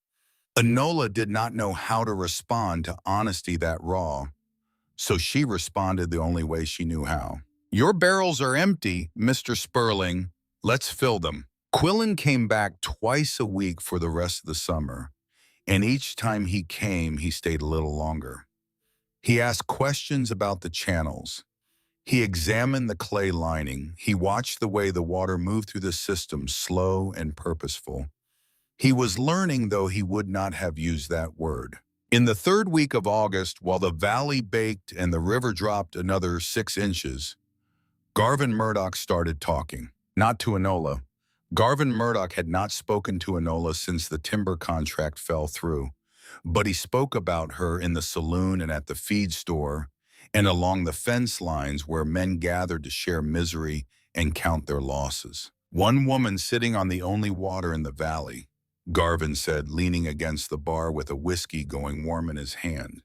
Enola did not know how to respond to honesty that raw, so she responded the only way she knew how. "Your barrels are empty, Mr. Sperling. Let's fill them." Quillen came back twice a week for the rest of the summer, and each time he came, he stayed a little longer. He asked questions about the channels. He examined the clay lining. He watched the way the water moved through the system, slow and purposeful. He was learning, though he would not have used that word. In the 3rd week of August, while the valley baked and the river dropped another 6 inches, Garvin Murdoch started talking. not to Enola. Garvin Murdoch had not spoken to Enola since the timber contract fell through, but he spoke about her in the saloon and at the feed store and along the fence lines where men gathered to share misery and count their losses. One woman sitting on the only water in the valley, Garvin said, leaning against the bar with a whiskey going warm in his hand.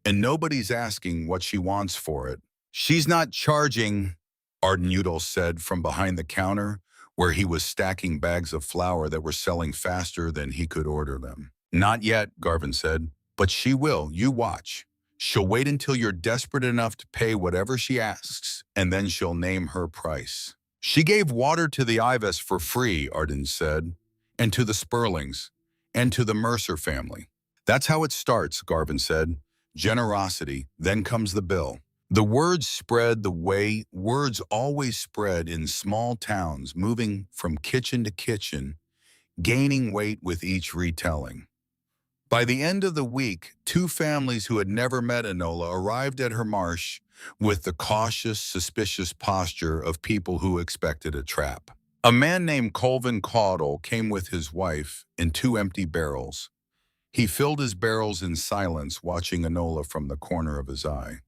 And nobody's asking what she wants for it. She's not charging, Arden Udall said from behind the counter, where he was stacking bags of flour that were selling faster than he could order them. Not yet, Garvin said, but she will, you watch. She'll wait until you're desperate enough to pay whatever she asks, and then she'll name her price. She gave water to the Ives for free, Arden said, and to the Sperlings, and to the Mercer family. That's how it starts, Garvin said. Generosity, then comes the bill. The words spread the way words always spread in small towns, moving from kitchen to kitchen, gaining weight with each retelling. By the end of the week, two families who had never met Enola arrived at her marsh with the cautious, suspicious posture of people who expected a trap. A man named Colvin Caudle came with his wife in 2 empty barrels. He filled his barrels in silence, watching Enola from the corner of his eye.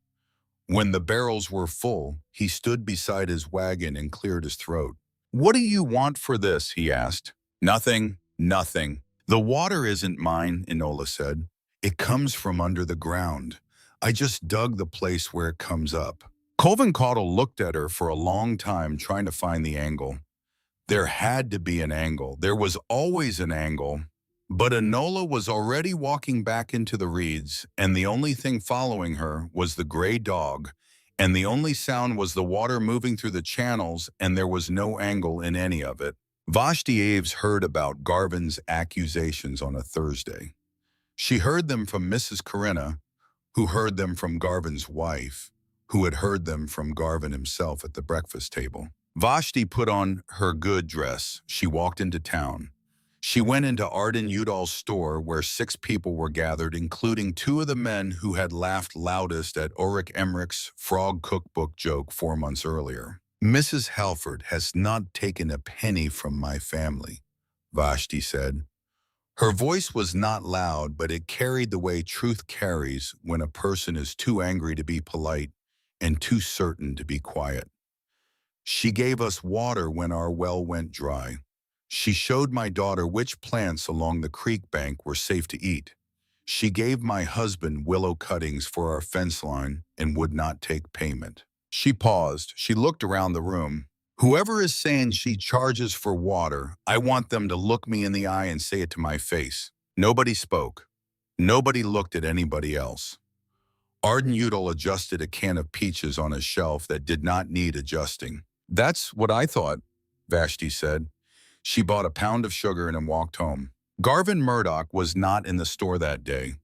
When the barrels were full, he stood beside his wagon and cleared his throat. "What do you want for this?" he asked. "Nothing, nothing. The water isn't mine," Enola said. "It comes from under the ground. I just dug the place where it comes up." Colvin Caudle looked at her for a long time, trying to find the angle. There had to be an angle. There was always an angle. But Enola was already walking back into the reeds, and the only thing following her was the gray dog, and the only sound was the water moving through the channels, and there was no angle in any of it. Vashti Aves heard about Garvin's accusations on a Thursday. She heard them from Mrs. Corinna, who heard them from Garvin's wife, who had heard them from Garvin himself at the breakfast table. Vashti put on her good dress. She walked into town. She went into Arden Udall's store where 6 people were gathered, including 2 of the men who had laughed loudest at Ulrich Emmerich's frog cookbook joke 4 months earlier. "Mrs. Halford has not taken a penny from my family," Vashti said. Her voice was not loud, but it carried the way truth carries when a person is too angry to be polite and too certain to be quiet. "She gave us water when our well went dry. She showed my daughter which plants along the creek bank were safe to eat. She gave my husband willow cuttings for our fence line and would not take payment." She paused. She looked around the room. "Whoever is saying she charges for water, I want them to look me in the eye and say it to my face." Nobody spoke. Nobody looked at anybody else. Arden Udall adjusted a can of peaches on a shelf that did not need adjusting. "That's what I thought," Vashti said. She bought a pound of sugar and walked home. Garvin Murdoch was not in the store that day,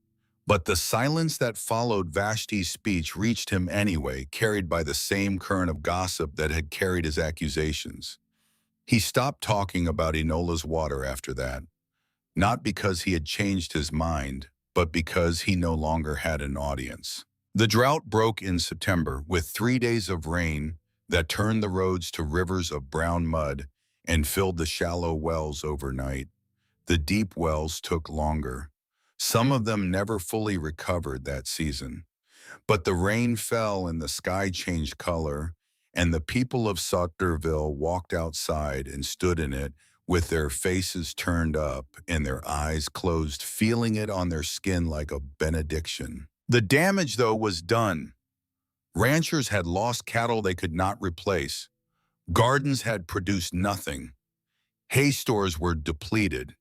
but the silence that followed Vashti's speech reached him anyway, carried by the same current of gossip that had carried his accusations. He stopped talking about Enola's water after that, not because he had changed his mind, but because he no longer had an audience. The drought broke in September, with 3 days of rain that turned the roads to rivers of brown mud and filled the shallow wells overnight. The deep wells took longer. Some of them never fully recovered that season. But the rain fell and the sky changed color, and the people of Sutterville walked outside and stood in it with their faces turned up and their eyes closed, feeling it on their skin like a benediction. The damage, though, was done. Ranchers had lost cattle they could not replace. Gardens had produced nothing. Hay stores were depleted.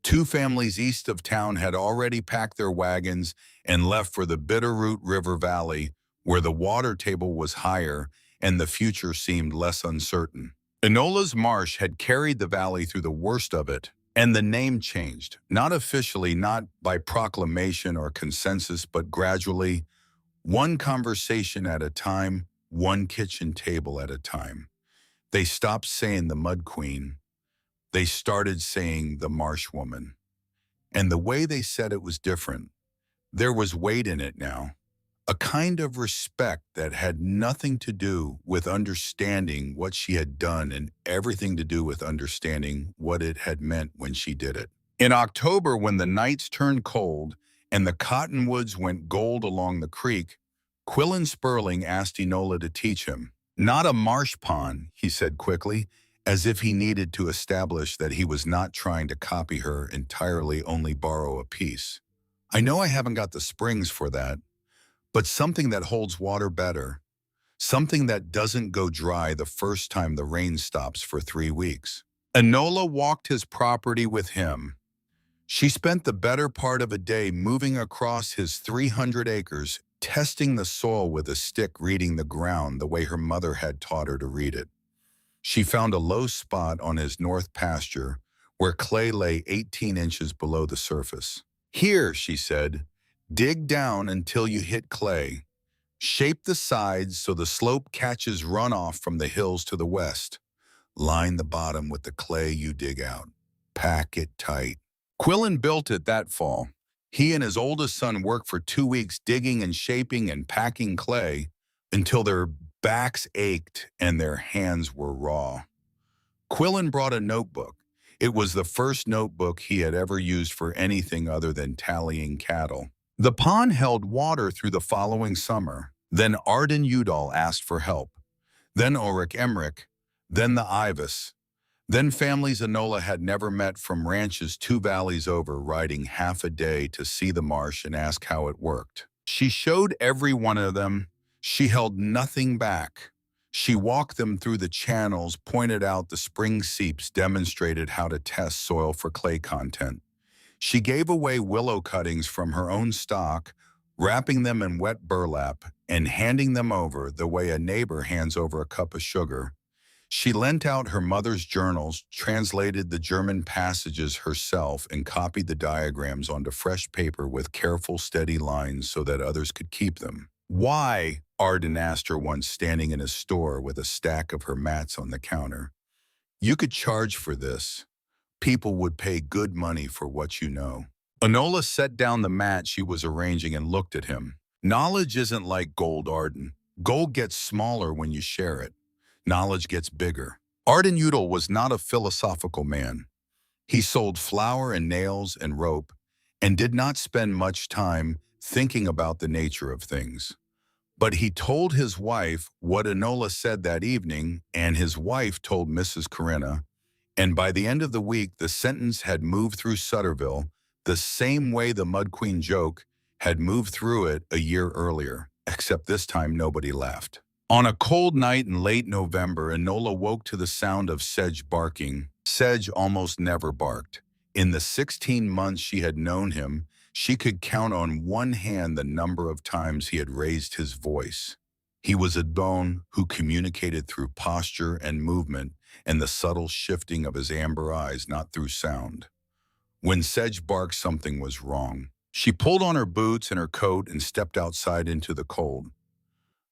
2 families east of town had already packed their wagons and left for the Bitterroot River Valley, where the water table was higher and the future seemed less uncertain. Enola's Marsh had carried the valley through the worst of it, and the name changed, not officially, not by proclamation or consensus, but gradually, one conversation at a time, one kitchen table at a time. They stopped saying the Mud Queen. They started saying the Marsh Woman. And the way they said it was different. There was weight in it now. a kind of respect that had nothing to do with understanding what she had done and everything to do with understanding what it had meant when she did it. In October, when the nights turned cold and the cottonwoods went gold along the creek, Quillen Sperling asked Enola to teach him. Not a marsh pond, he said quickly, as if he needed to establish that he was not trying to copy her entirely, only borrow a piece. I know I haven't got the springs for that, but something that holds water better, something that doesn't go dry the first time the rain stops for 3 weeks. Enola walked his property with him. She spent the better part of a day moving across his 300 acres, testing the soil with a stick, reading the ground the way her mother had taught her to read it. She found a low spot on his north pasture where clay lay 18 inches below the surface. Here, she said, dig down until you hit clay. Shape the sides so the slope catches runoff from the hills to the west. Line the bottom with the clay you dig out. Pack it tight. Quillen built it that fall. He and his oldest son worked for 2 weeks digging and shaping and packing clay until their backs ached and their hands were raw. Quillen brought a notebook. It was the first notebook he had ever used for anything other than tallying cattle. The pond held water through the following summer. Then Arden Udall asked for help. Then Ulrich Emmerich. Then the Ivis. Then families Enola had never met from ranches 2 valleys over, riding half a day to see the marsh and ask how it worked. She showed every one of them. She held nothing back. She walked them through the channels, pointed out the spring seeps, demonstrated how to test soil for clay content. She gave away willow cuttings from her own stock, wrapping them in wet burlap and handing them over the way a neighbor hands over a cup of sugar. She lent out her mother's journals, translated the German passages herself, and copied the diagrams onto fresh paper with careful, steady lines so that others could keep them. Why? Arden asked her once, standing in a store with a stack of her mats on the counter. You could charge for this. People would pay good money for what you know. Enola set down the mat she was arranging and looked at him. Knowledge isn't like gold, Arden. Gold gets smaller when you share it. Knowledge gets bigger. Arden Udall was not a philosophical man. He sold flour and nails and rope and did not spend much time thinking about the nature of things. But he told his wife what Enola said that evening, and his wife told Mrs. Corinna, and by the end of the week, the sentence had moved through Sutterville the same way the Mud Queen joke had moved through it a year earlier, except this time nobody laughed. On a cold night in late November, Enola woke to the sound of Sedge barking. Sedge almost never barked. In the 16 months she had known him, she could count on one hand the number of times he had raised his voice. He was a bone who communicated through posture and movement and the subtle shifting of his amber eyes, not through sound. When Sedge barked, something was wrong. She pulled on her boots and her coat and stepped outside into the cold.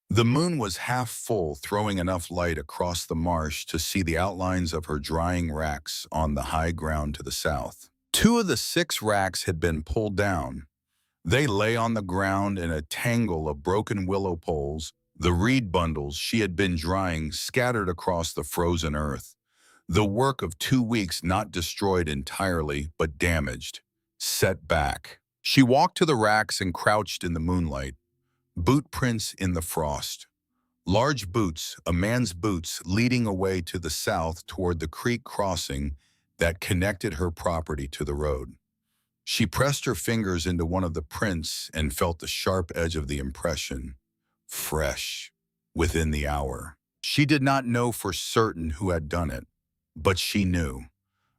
The moon was half full, throwing enough light across the marsh to see the outlines of her drying racks on the high ground to the south. 2 of the 6 racks had been pulled down. They lay on the ground in a tangle of broken willow poles, the reed bundles she had been drying scattered across the frozen earth. The work of 2 weeks not destroyed entirely, but damaged, set back. She walked to the racks and crouched in the moonlight. Boot prints in the frost. Large boots, a man's boots, leading away to the south toward the creek crossing that connected her property to the road. She pressed her fingers into one of the prints and felt the sharp edge of the impression. Fresh. Within the hour. She did not know for certain who had done it, but she knew.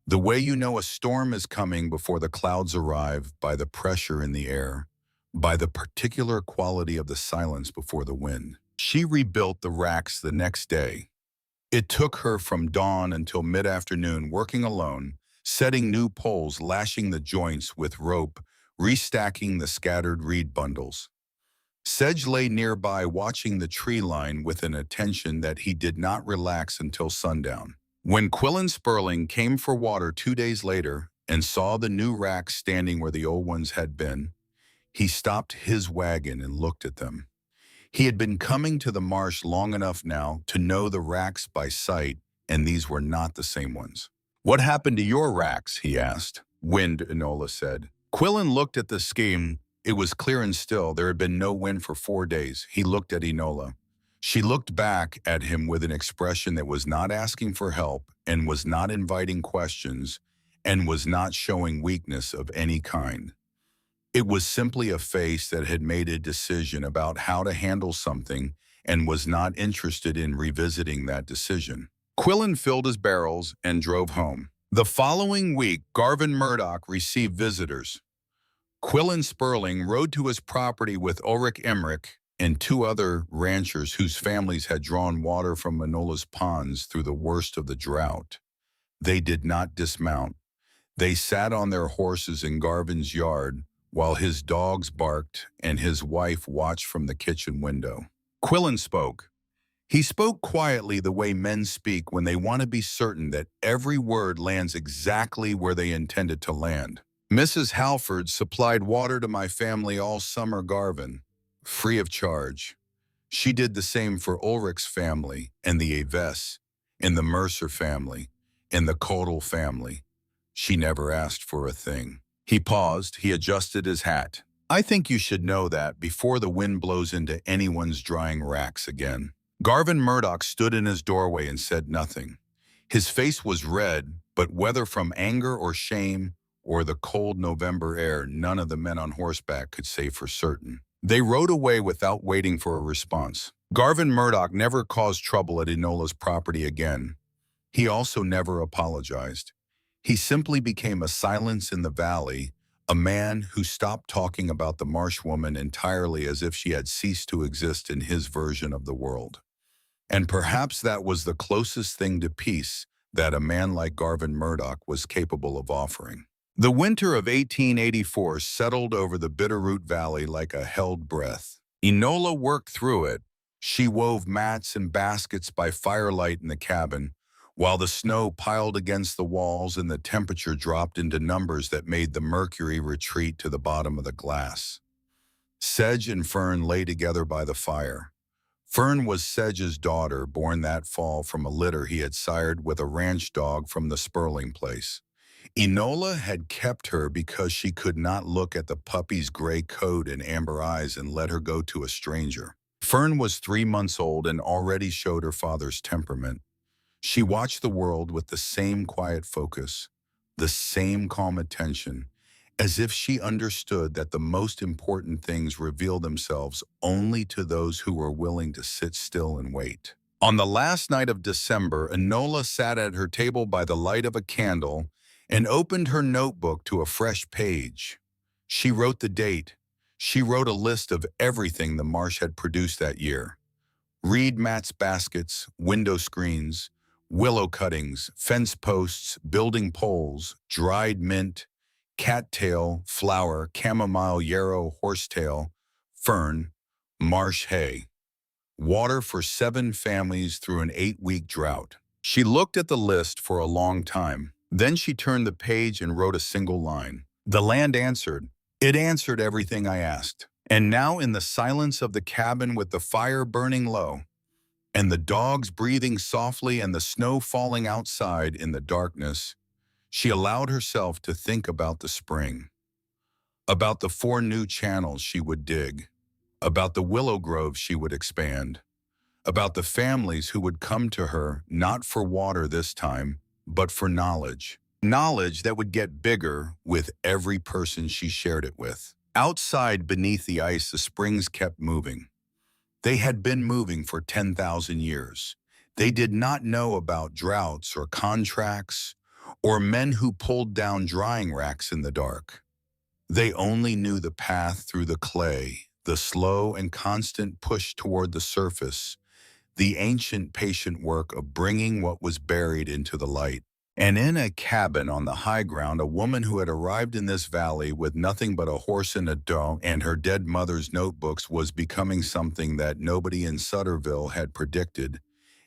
The way you know a storm is coming before the clouds arrive, by the pressure in the air, by the particular quality of the silence before the wind. She rebuilt the racks the next day. It took her from dawn until mid-afternoon, working alone, setting new poles, lashing the joints with rope, restacking the scattered reed bundles. Sedge lay nearby, watching the tree line with an attention that he did not relax until sundown. When Quillen Sperling came for water 2 days later and saw the new racks standing where the old ones had been, He stopped his wagon and looked at them. He had been coming to the marsh long enough now to know the racks by sight, and these were not the same ones. "What happened to your racks?" he asked. "Wind," Enola said. Quillen looked at the scheme. It was clear and still. There had been no wind for 4 days. He looked at Enola. She looked back at him with an expression that was not asking for help and was not inviting questions and was not showing weakness of any kind. It was simply a face that had made a decision about how to handle something and was not interested in revisiting that decision. Quillen filled his barrels and drove home. The following week, Garvin Murdoch received visitors. Quillen Sperling rode to his property with Ulrich Emmerich and 2 other ranchers whose families had drawn water from Enola's ponds through the worst of the drought. They did not dismount. They sat on their horses in Garvin's yard while his dogs barked and his wife watched from the kitchen window. Quillen spoke. He spoke quietly the way men speak when they want to be certain that every word lands exactly where they intend it to land. "Mrs. Halford supplied water to my family all summer, Garvin, free of charge. She did the same for Ulrich's family and the Aves, and the Mercer family, and the Codal family. She never asked for a thing." He paused. He adjusted his hat. "I think you should know that before the wind blows into anyone's drying racks again." Garvin Murdoch stood in his doorway and said nothing. His face was red, but whether from anger or shame or the cold November air, none of the men on horseback could say for certain. They rode away without waiting for a response. Garvin Murdoch never caused trouble at Enola's property again. He also never apologized. He simply became a silence in the valley, a man who stopped talking about the Marsh woman entirely as if she had ceased to exist in his version of the world. And perhaps that was the closest thing to peace that a man like Garvin Murdoch was capable of offering. The winter of 1884 settled over the Bitterroot Valley like a held breath. Enola worked through it. She wove mats and baskets by firelight in the cabin, while the snow piled against the walls and the temperature dropped into numbers that made the mercury retreat to the bottom of the glass. Sedge and Fern lay together by the fire. Fern was Sedge's daughter, born that fall from a litter he had sired with a ranch dog from the Sperling place. Enola had kept her because she could not look at the puppy's gray coat and amber eyes and let her go to a stranger. Fern was 3 months old and already showed her father's temperament. She watched the world with the same quiet focus, the same calm attention, as if she understood that the most important things reveal themselves only to those who are willing to sit still and wait. On the last night of December, Enola sat at her table by the light of a candle and opened her notebook to a fresh page. She wrote the date. She wrote a list of everything the Marsh had produced that year. Reed mats, baskets, window screens, willow cuttings, fence posts, building poles, dried mint, cattail, flower, chamomile, yarrow, horsetail, fern, marsh hay. Water for 7 families through an 8-week drought. She looked at the list for a long time. Then she turned the page and wrote a single line. "The land answered. It answered everything I asked." And now in the silence of the cabin with the fire burning low, and the dogs breathing softly and the snow falling outside in the darkness, she allowed herself to think about the spring, about the 4 new channels she would dig, about the willow groves she would expand, about the families who would come to her not for water this time, but for knowledge. Knowledge that would get bigger with every person she shared it with. Outside beneath the ice, the springs kept moving. They had been moving for 10,000 years. They did not know about droughts or contracts or men who pulled down drying racks in the dark. They only knew the path through the clay, the slow and constant push toward the surface, the ancient patient work of bringing what was buried into the light. And in a cabin on the high ground, a woman who had arrived in this valley with nothing but a horse and a dog and her dead mother's notebooks was becoming something that nobody in Sutterville had predicted,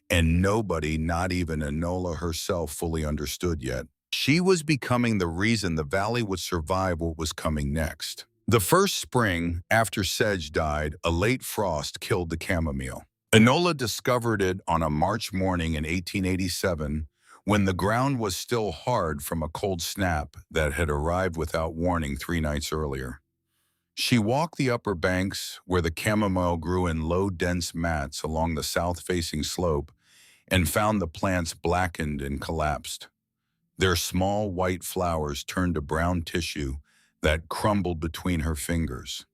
and nobody, not even Enola herself, fully understood yet. She was becoming the reason the valley would survive what was coming next. The first spring, after sedge died, a late frost killed the chamomile. Enola discovered it on a March morning in 1887 when the ground was still hard from a cold snap that had arrived without warning 3 nights earlier. She walked the upper banks where the chamomile grew in low, dense mats along the south-facing slope and found the plants blackened and collapsed. Their small white flowers turned to brown tissue that crumbled between her fingers.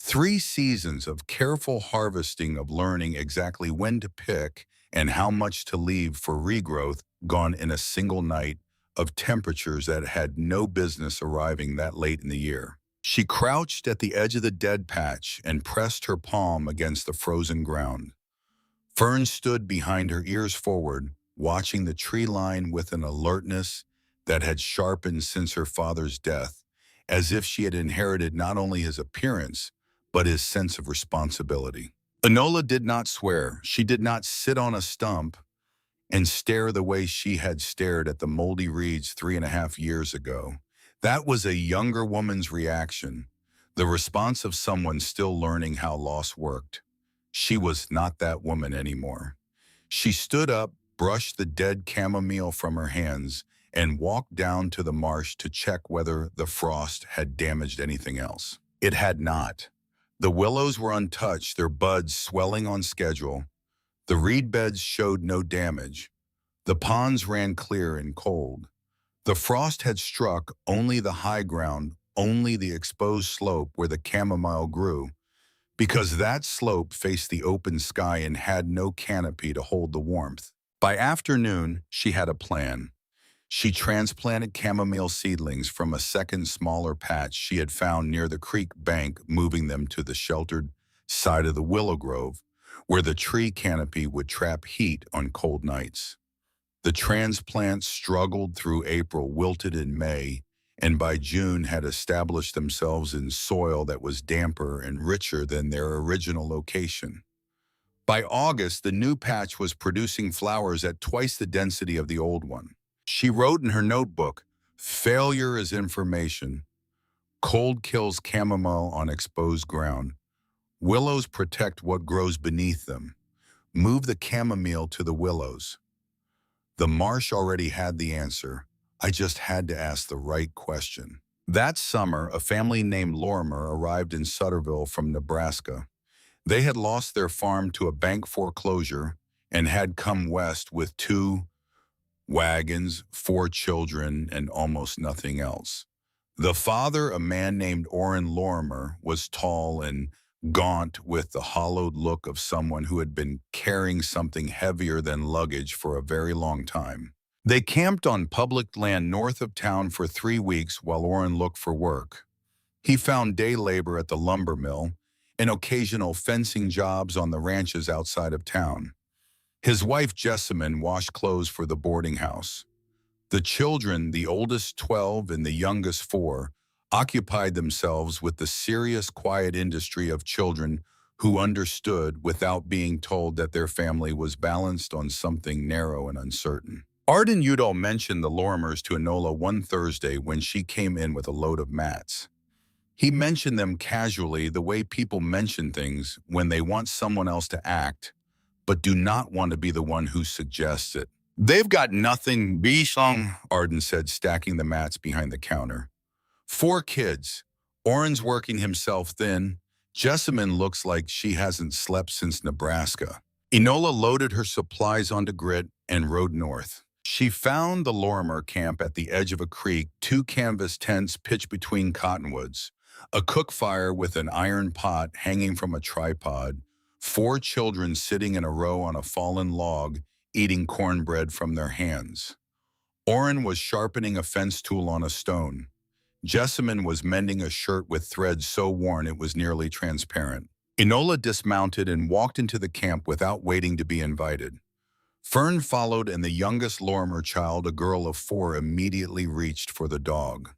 3 seasons of careful harvesting, of learning exactly when to pick and how much to leave for regrowth, gone in a single night of temperatures that had no business arriving that late in the year. She crouched at the edge of the dead patch and pressed her palm against the frozen ground. Fern stood behind her, ears forward, watching the tree line with an alertness that had sharpened since her father's death, as if she had inherited not only his appearance, but his sense of responsibility. Enola did not swear. She did not sit on a stump and stare the way she had stared at the moldy reeds 3.5 years ago. That was a younger woman's reaction, the response of someone still learning how loss worked. She was not that woman anymore. She stood up, brushed the dead chamomile from her hands, and walked down to the marsh to check whether the frost had damaged anything else. It had not. The willows were untouched, their buds swelling on schedule. The reed beds showed no damage. The ponds ran clear and cold. The frost had struck only the high ground, only the exposed slope where the chamomile grew, because that slope faced the open sky and had no canopy to hold the warmth. By afternoon, she had a plan. She transplanted chamomile seedlings from a second smaller patch she had found near the creek bank, moving them to the sheltered side of the willow grove, where the tree canopy would trap heat on cold nights. The transplants struggled through April, wilted in May, and by June had established themselves in soil that was damper and richer than their original location. By August, the new patch was producing flowers at twice the density of the old one. She wrote in her notebook, "Failure is information. Cold kills chamomile on exposed ground. Willows protect what grows beneath them. Move the chamomile to the willows." The marsh already had the answer. I just had to ask the right question. That summer, a family named Lorimer arrived in Sutterville from Nebraska. They had lost their farm to a bank foreclosure and had come west with 2 wagons, 4 children, and almost nothing else. The father, a man named Orrin Lorimer, was tall and gaunt, with the hollowed look of someone who had been carrying something heavier than luggage for a very long time. They camped on public land north of town for 3 weeks while Orrin looked for work. He found day labor at the lumber mill and occasional fencing jobs on the ranches outside of town. His wife Jessamine washed clothes for the boarding house. The children, the oldest 12 and the youngest 4, occupied themselves with the serious, quiet industry of children who understood without being told that their family was balanced on something narrow and uncertain. Arden Udall mentioned the Lorimers to Enola one Thursday when she came in with a load of mats. He mentioned them casually, the way people mention things when they want someone else to act, but do not want to be the one who suggests it. "They've got nothing, Bishong," Arden said, stacking the mats behind the counter. 4 kids. Orrin's working himself thin. Jessamine looks like she hasn't slept since Nebraska. Enola loaded her supplies onto Grit and rode north. She found the Lorimer camp at the edge of a creek, 2 canvas tents pitched between cottonwoods, a cook fire with an iron pot hanging from a tripod, 4 children sitting in a row on a fallen log, eating cornbread from their hands. Orrin was sharpening a fence tool on a stone. Jessamine was mending a shirt with thread so worn it was nearly transparent. Enola dismounted and walked into the camp without waiting to be invited. Fern followed, and the youngest Lorimer child, a girl of 4, immediately reached for the dog.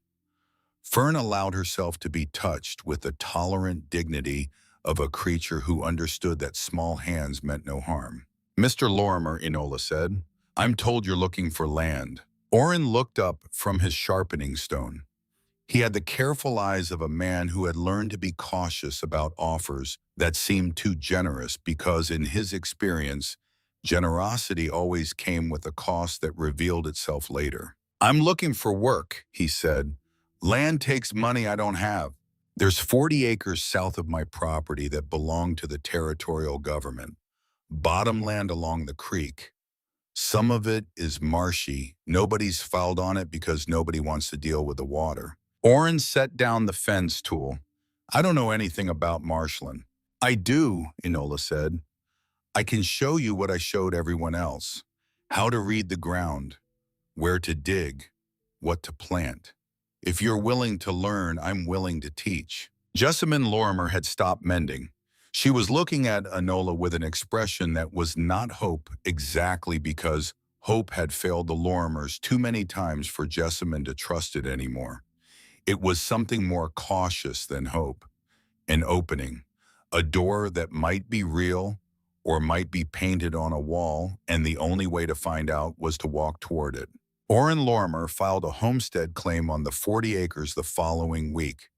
Fern allowed herself to be touched with the tolerant dignity of a creature who understood that small hands meant no harm. "Mr. Lorimer," Enola said, "I'm told you're looking for land." Orrin looked up from his sharpening stone. He had the careful eyes of a man who had learned to be cautious about offers that seemed too generous because, in his experience, generosity always came with a cost that revealed itself later. "I'm looking for work," he said. "Land takes money I don't have. There's 40 acres south of my property that belong to the territorial government. Bottomland along the creek. Some of it is marshy. Nobody's filed on it because nobody wants to deal with the water." Orrin set down the fence tool. "I don't know anything about marshland." "I do," Enola said. "I can show you what I showed everyone else. How to read the ground, where to dig, what to plant. If you're willing to learn, I'm willing to teach." Jessamine Lorimer had stopped mending. She was looking at Enola with an expression that was not hope, exactly because hope had failed the Lorimers too many times for Jessamine to trust it anymore. It was something more cautious than hope. An opening, a door that might be real or might be painted on a wall, and the only way to find out was to walk toward it. Orrin Lorimer filed a homestead claim on the 40 acres the following week.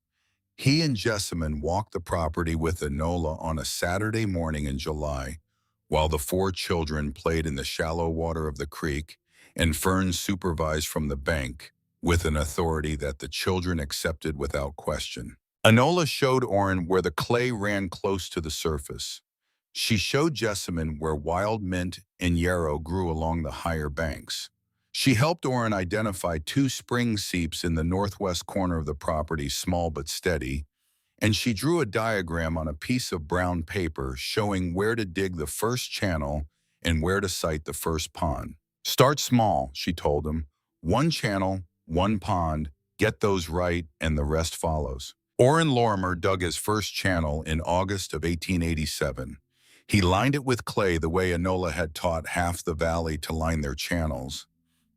He and Jessamine walked the property with Enola on a Saturday morning in July, while the 4 children played in the shallow water of the creek and Fern supervised from the bank, with an authority that the children accepted without question. Enola showed Orrin where the clay ran close to the surface. She showed Jessamine where wild mint and yarrow grew along the higher banks. She helped Orrin identify 2 spring seeps in the northwest corner of the property, small but steady, and she drew a diagram on a piece of brown paper showing where to dig the first channel and where to site the first pond. "Start small," she told him. "1 channel, 1 pond, get those right, and the rest follows." Orrin Lorimer dug his first channel in August of 1887. He lined it with clay the way Enola had taught half the valley to line their channels.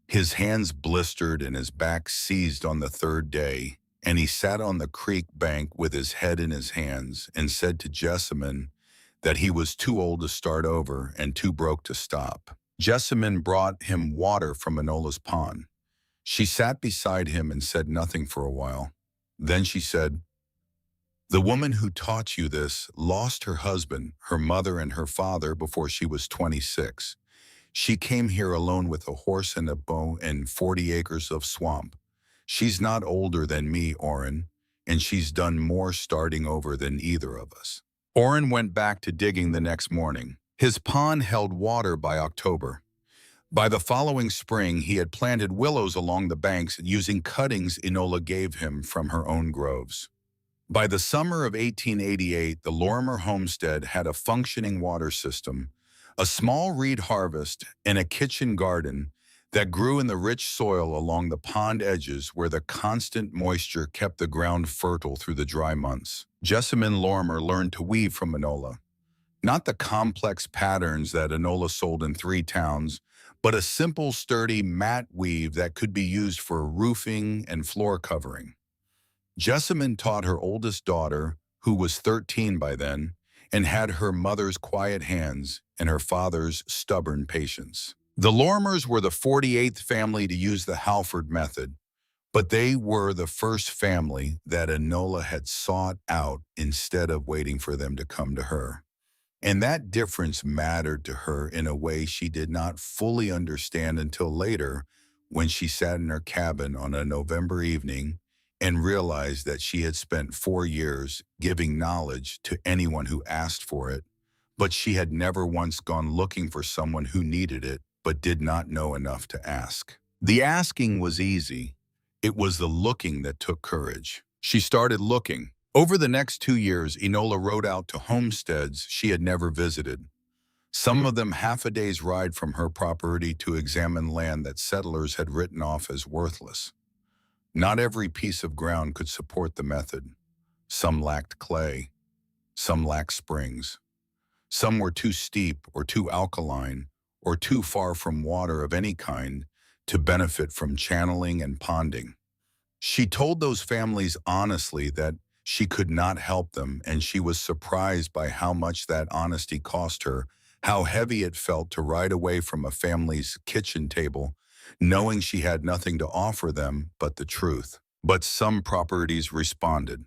His hands blistered and his back seized on the 3rd day, and he sat on the creek bank with his head in his hands and said to Jessamine that he was too old to start over and too broke to stop. Jessamine brought him water from Enola's pond. She sat beside him and said nothing for a while. Then she said, "The woman who taught you this lost her husband, her mother, and her father before she was 26. She came here alone with a horse and a bow and 40 acres of swamp. She's not older than me, Orrin, and she's done more starting over than either of us." Orrin went back to digging the next morning. His pond held water by October. By the following spring, he had planted willows along the banks using cuttings Enola gave him from her own groves. By the summer of 1888, the Lorimer homestead had a functioning water system, a small reed harvest, and a kitchen garden that grew in the rich soil along the pond edges where the constant moisture kept the ground fertile through the dry months. Jessamine Lorimer learned to weave from Enola. Not the complex patterns that Enola sold in 3 towns, but a simple, sturdy mat weave that could be used for roofing and floor covering. Jessamine taught her oldest daughter, who was 13 by then, and had her mother's quiet hands and her father's stubborn patience. The Lorimers were the 48th family to use the Halford method, but they were the first family that Enola had sought out instead of waiting for them to come to her. And that difference mattered to her in a way she did not fully understand until later, when she sat in her cabin on a November evening and realized that she had spent 4 years giving knowledge to anyone who asked for it, but she had never once gone looking for someone who needed it but did not know enough to ask. The asking was easy. It was the looking that took courage. She started looking. Over the next 2 years, Enola rode out to homesteads she had never visited, some of them half a day's ride from her property, to examine land that settlers had written off as worthless. Not every piece of ground could support the method. Some lacked clay, some lacked springs. Some were too steep or too alkaline or too far from water of any kind to benefit from channeling and ponding. She told those families honestly that she could not help them, and she was surprised by how much that honesty cost her, how heavy it felt to ride away from a family's kitchen table, knowing she had nothing to offer them but the truth. But some properties responded.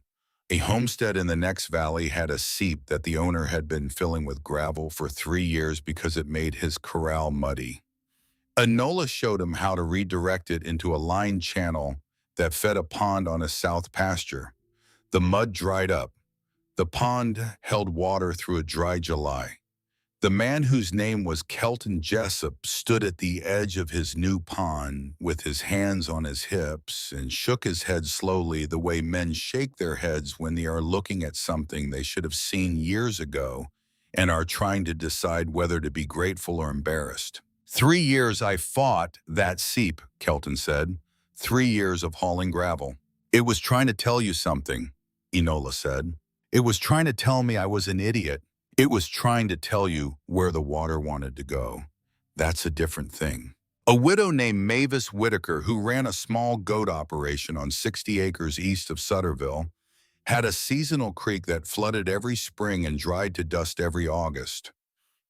A homestead in the next valley had a seep that the owner had been filling with gravel for 3 years because it made his corral muddy. Enola showed him how to redirect it into a lined channel that fed a pond on a south pasture. The mud dried up. The pond held water through a dry July. The man, whose name was Kelton Jessup, stood at the edge of his new pond with his hands on his hips and shook his head slowly, the way men shake their heads when they are looking at something they should have seen years ago and are trying to decide whether to be grateful or embarrassed. 3 years I fought that seep, Kelton said. 3 years of hauling gravel. It was trying to tell you something, Enola said. It was trying to tell me I was an idiot. It was trying to tell you where the water wanted to go. That's a different thing. A widow named Mavis Whitaker, who ran a small goat operation on 60 acres east of Sutterville, had a seasonal creek that flooded every spring and dried to dust every August.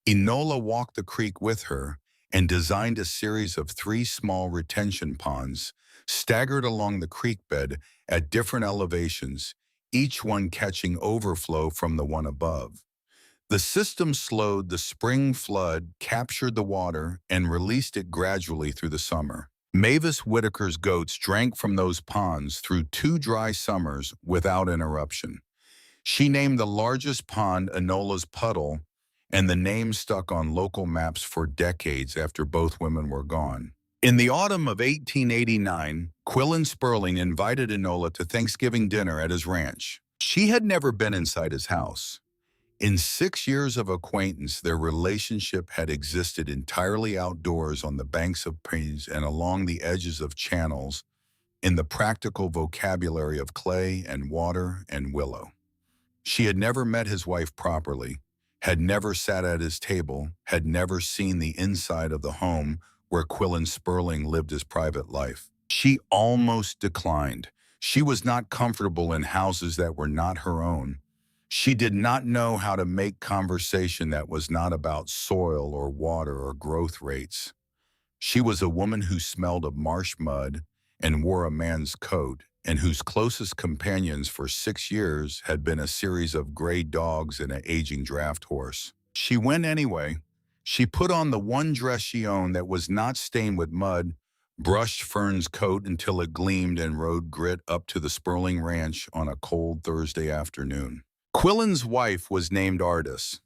Enola walked the creek with her and designed a series of 3 small retention ponds, staggered along the creek bed at different elevations, each one catching overflow from the one above. The system slowed the spring flood, captured the water, and released it gradually through the summer. Mavis Whitaker's goats drank from those ponds through 2 dry summers without interruption. She named the largest pond Enola's Puddle, and the name stuck on local maps for decades after both women were gone. In the autumn of 1889, Quillen Sperling invited Enola to Thanksgiving dinner at his ranch. She had never been inside his house. In 6 years of acquaintance, their relationship had existed entirely outdoors on the banks of ponds and along the edges of channels, in the practical vocabulary of clay and water and willow. She had never met his wife properly, had never sat at his table, had never seen the inside of the home where Quillen Sperling lived his private life. She almost declined. She was not comfortable in houses that were not her own. She did not know how to make conversation that was not about soil or water or growth rates. She was a woman who smelled of marsh mud and wore a man's coat, and whose closest companions for 6 years had been a series of gray dogs and an aging draft horse. She went anyway. She put on the one dress she owned that was not stained with mud, brushed Fern's coat until it gleamed, and rode Grit up to the Sperling Ranch on a cold Thursday afternoon. Quillen's wife was named Artis.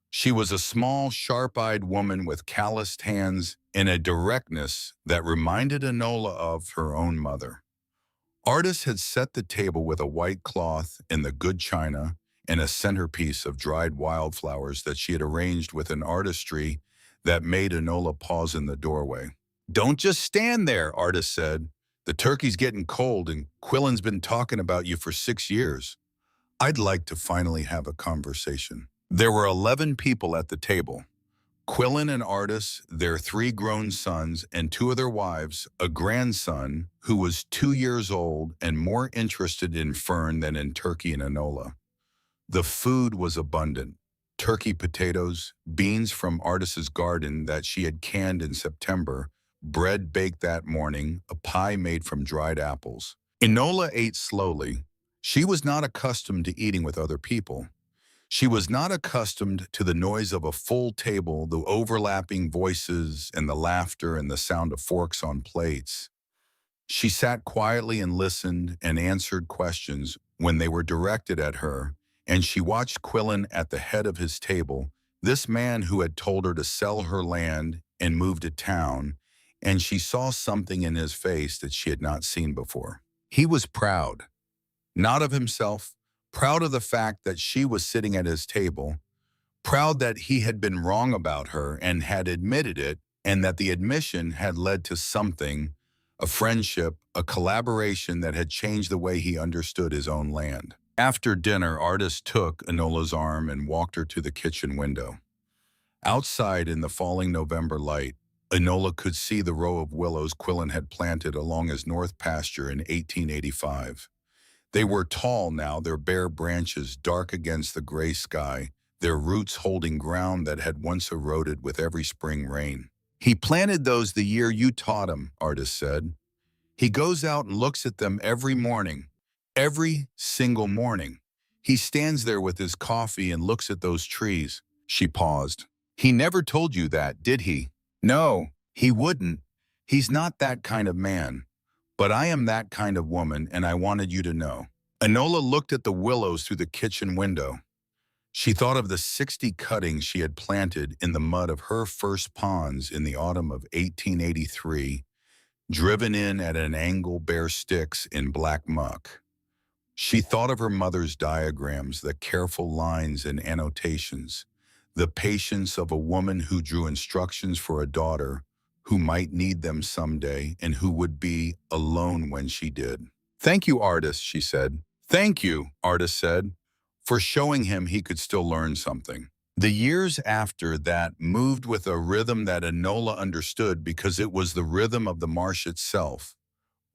She was a small, sharp-eyed woman with calloused hands and a directness that reminded Enola of her own mother. Artis had set the table with a white cloth and the good china and a centerpiece of dried wildflowers that she had arranged with an artistry that made Enola pause in the doorway. "Don't just stand there," Artis said. "The turkey's getting cold, and Quillen's been talking about you for 6 years. I'd like to finally have a conversation." There were 11 people at the table. Quillen and Artis, their 3 grown sons, and 2 of their wives, a grandson who was 2 years old and more interested in Fern than in turkey and Enola. The food was abundant. Turkey potatoes, beans from Artis's garden that she had canned in September, bread baked that morning, a pie made from dried apples. Enola ate slowly. She was not accustomed to eating with other people. She was not accustomed to the noise of a full table, the overlapping voices and the laughter and the sound of forks on plates. She sat quietly and listened and answered questions when they were directed at her, and she watched Quillen at the head of his table, this man who had told her to sell her land and move to town, and she saw something in his face that she had not seen before. He was proud. Not of himself, proud of the fact that she was sitting at his table, proud that he had been wrong about her and had admitted it, and that the admission had led to something, a friendship, a collaboration that had changed the way he understood his own land. After dinner, Artis took Enola's arm and walked her to the kitchen window. Outside in the falling November light, Enola could see the row of willows Quillen had planted along his north pasture in 1885. They were tall now, their bare branches dark against the gray sky, their roots holding ground that had once eroded with every spring rain. "He planted those the year you taught him," Artis said. He goes out and looks at them every morning, every single morning. He stands there with his coffee and looks at those trees. She paused. He never told you that, did he? No, he wouldn't. He's not that kind of man. But I am that kind of woman, and I wanted you to know. Enola looked at the willows through the kitchen window. She thought of the 60 cuttings she had planted in the mud of her first ponds in the autumn of 1883, driven in at an angle bare sticks in black muck. She thought of her mother's diagrams, the careful lines and annotations, the patience of a woman who drew instructions for a daughter who might need them someday and who would be alone when she did. "Thank you, artist," she said. "Thank you," artist said, for showing him he could still learn something. The years after that moved with a rhythm that Enola understood because it was the rhythm of the marsh itself.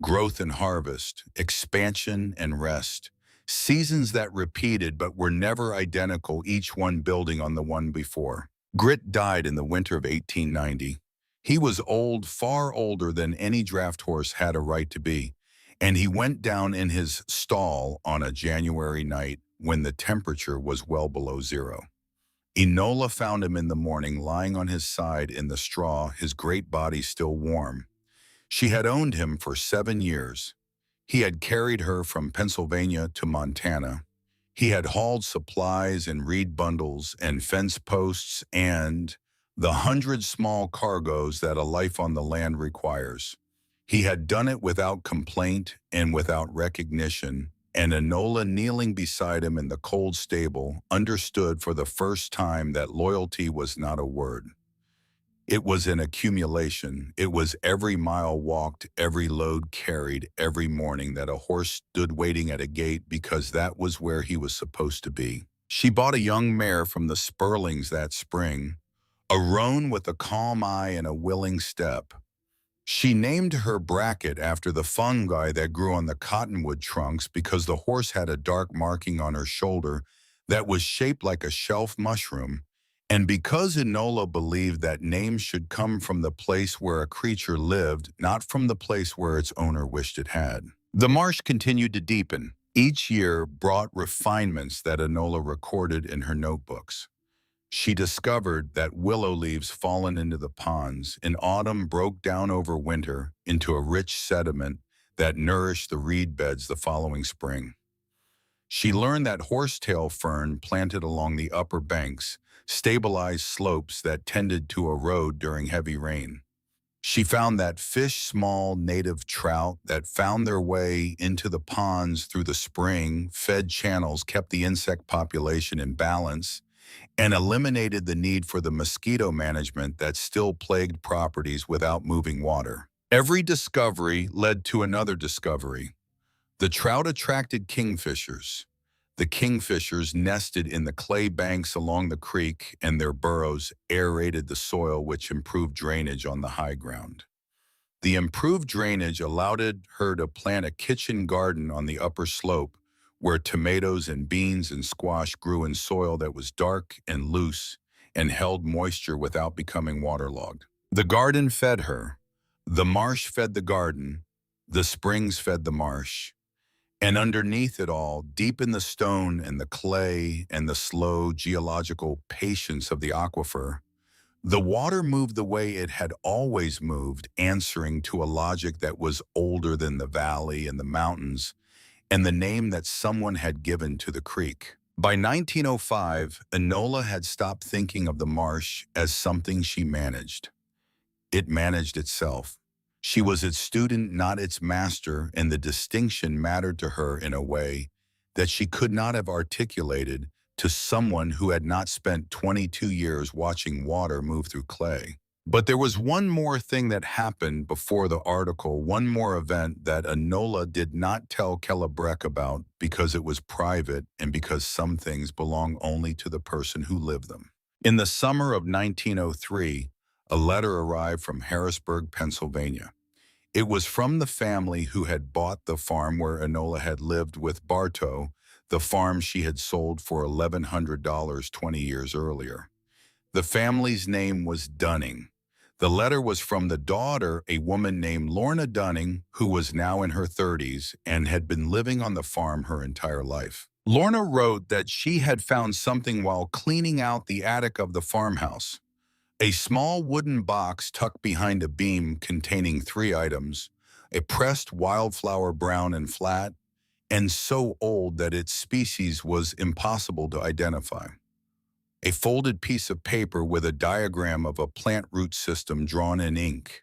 Growth and harvest, expansion and rest. Seasons that repeated but were never identical, each one building on the one before. Grit died in the winter of 1890. He was old, far older than any draft horse had a right to be, and he went down in his stall on a January night when the temperature was well below zero. Enola found him in the morning lying on his side in the straw, his great body still warm. She had owned him for 7 years. He had carried her from Pennsylvania to Montana. He had hauled supplies and reed bundles and fence posts and the 100 small cargoes that a life on the land requires. He had done it without complaint and without recognition, and Enola, kneeling beside him in the cold stable, understood for the first time that loyalty was not a word. It was an accumulation. It was every mile walked, every load carried, every morning that a horse stood waiting at a gate because that was where he was supposed to be. She bought a young mare from the Sperlings that spring, a roan with a calm eye and a willing step. She named her Bracket after the fungi that grew on the cottonwood trunks because the horse had a dark marking on her shoulder that was shaped like a shelf mushroom, and because Enola believed that names should come from the place where a creature lived, not from the place where its owner wished it had. The marsh continued to deepen. Each year brought refinements that Enola recorded in her notebooks. She discovered that willow leaves fallen into the ponds in autumn broke down over winter into a rich sediment that nourished the reed beds the following spring. She learned that horsetail fern planted along the upper banks stabilized slopes that tended to erode during heavy rain. She found that small native trout that found their way into the ponds through the spring-fed channels kept the insect population in balance and eliminated the need for the mosquito management that still plagued properties without moving water. Every discovery led to another discovery. The trout attracted kingfishers. The kingfishers nested in the clay banks along the creek, and their burrows aerated the soil, which improved drainage on the high ground. The improved drainage allowed her to plant a kitchen garden on the upper slope, where tomatoes and beans and squash grew in soil that was dark and loose and held moisture without becoming waterlogged. The garden fed her. The marsh fed the garden. The springs fed the marsh. And underneath it all, deep in the stone and the clay and the slow geological patience of the aquifer, the water moved the way it had always moved, answering to a logic that was older than the valley and the mountains, and the name that someone had given to the creek. By 1905, Enola had stopped thinking of the marsh as something she managed. It managed itself. She was its student, not its master, and the distinction mattered to her in a way that she could not have articulated to someone who had not spent 22 years watching water move through clay. But there was one more thing that happened before the article, one more event that Enola did not tell Kellebrek about because it was private and because some things belong only to the person who lived them. In the summer of 1903, a letter arrived from Harrisburg, Pennsylvania. It was from the family who had bought the farm where Enola had lived with Bartow, the farm she had sold for $1,100 20 years earlier. The family's name was Dunning. The letter was from the daughter, a woman named Lorna Dunning, who was now in her 30s and had been living on the farm her entire life. Lorna wrote that she had found something while cleaning out the attic of the farmhouse. A small wooden box tucked behind a beam containing three items: a pressed wildflower brown and flat, and so old that its species was impossible to identify; a folded piece of paper with a diagram of a plant root system drawn in ink;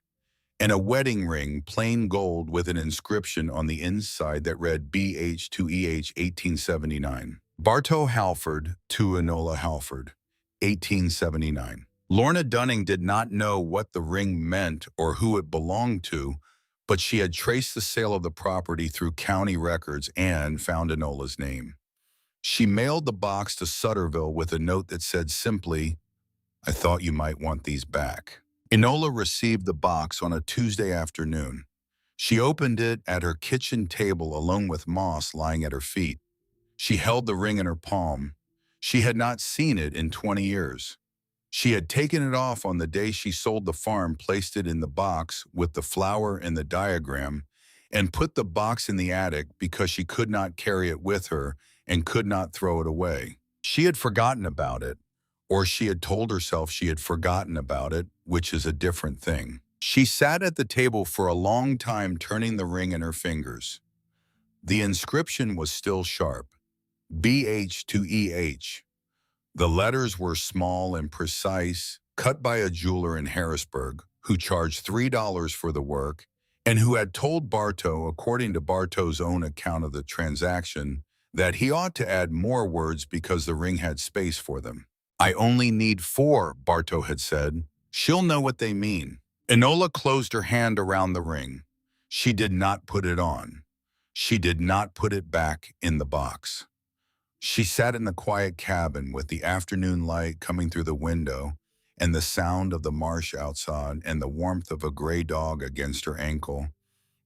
and a wedding ring, plain gold, with an inscription on the inside that read BH to EH 1879. Bartow Halford to Enola Halford, 1879. Lorna Dunning did not know what the ring meant or who it belonged to, but she had traced the sale of the property through county records and found Enola's name. She mailed the box to Sutterville with a note that said simply, "I thought you might want these back." Enola received the box on a Tuesday afternoon. She opened it at her kitchen table along with Moss lying at her feet. She held the ring in her palm. She had not seen it in 20 years. She had taken it off on the day she sold the farm, placed it in the box with the flower and the diagram, and put the box in the attic because she could not carry it with her and could not throw it away. She had forgotten about it, or she had told herself she had forgotten about it, which is a different thing. She sat at the table for a long time, turning the ring in her fingers. The inscription was still sharp: BH to EH. The letters were small and precise, cut by a jeweler in Harrisburg who charged $3 for the work and who had told Bartow, according to Bartow's own account of the transaction, that he ought to add more words because the ring had space for them. "I only need 4, Bartow had said. "She'll know what they mean." Enola closed her hand around the ring. She did not put it on. She did not put it back in the box. She sat in the quiet cabin with the afternoon light coming through the window and the sound of the marsh outside and the warmth of a gray dog against her ankle,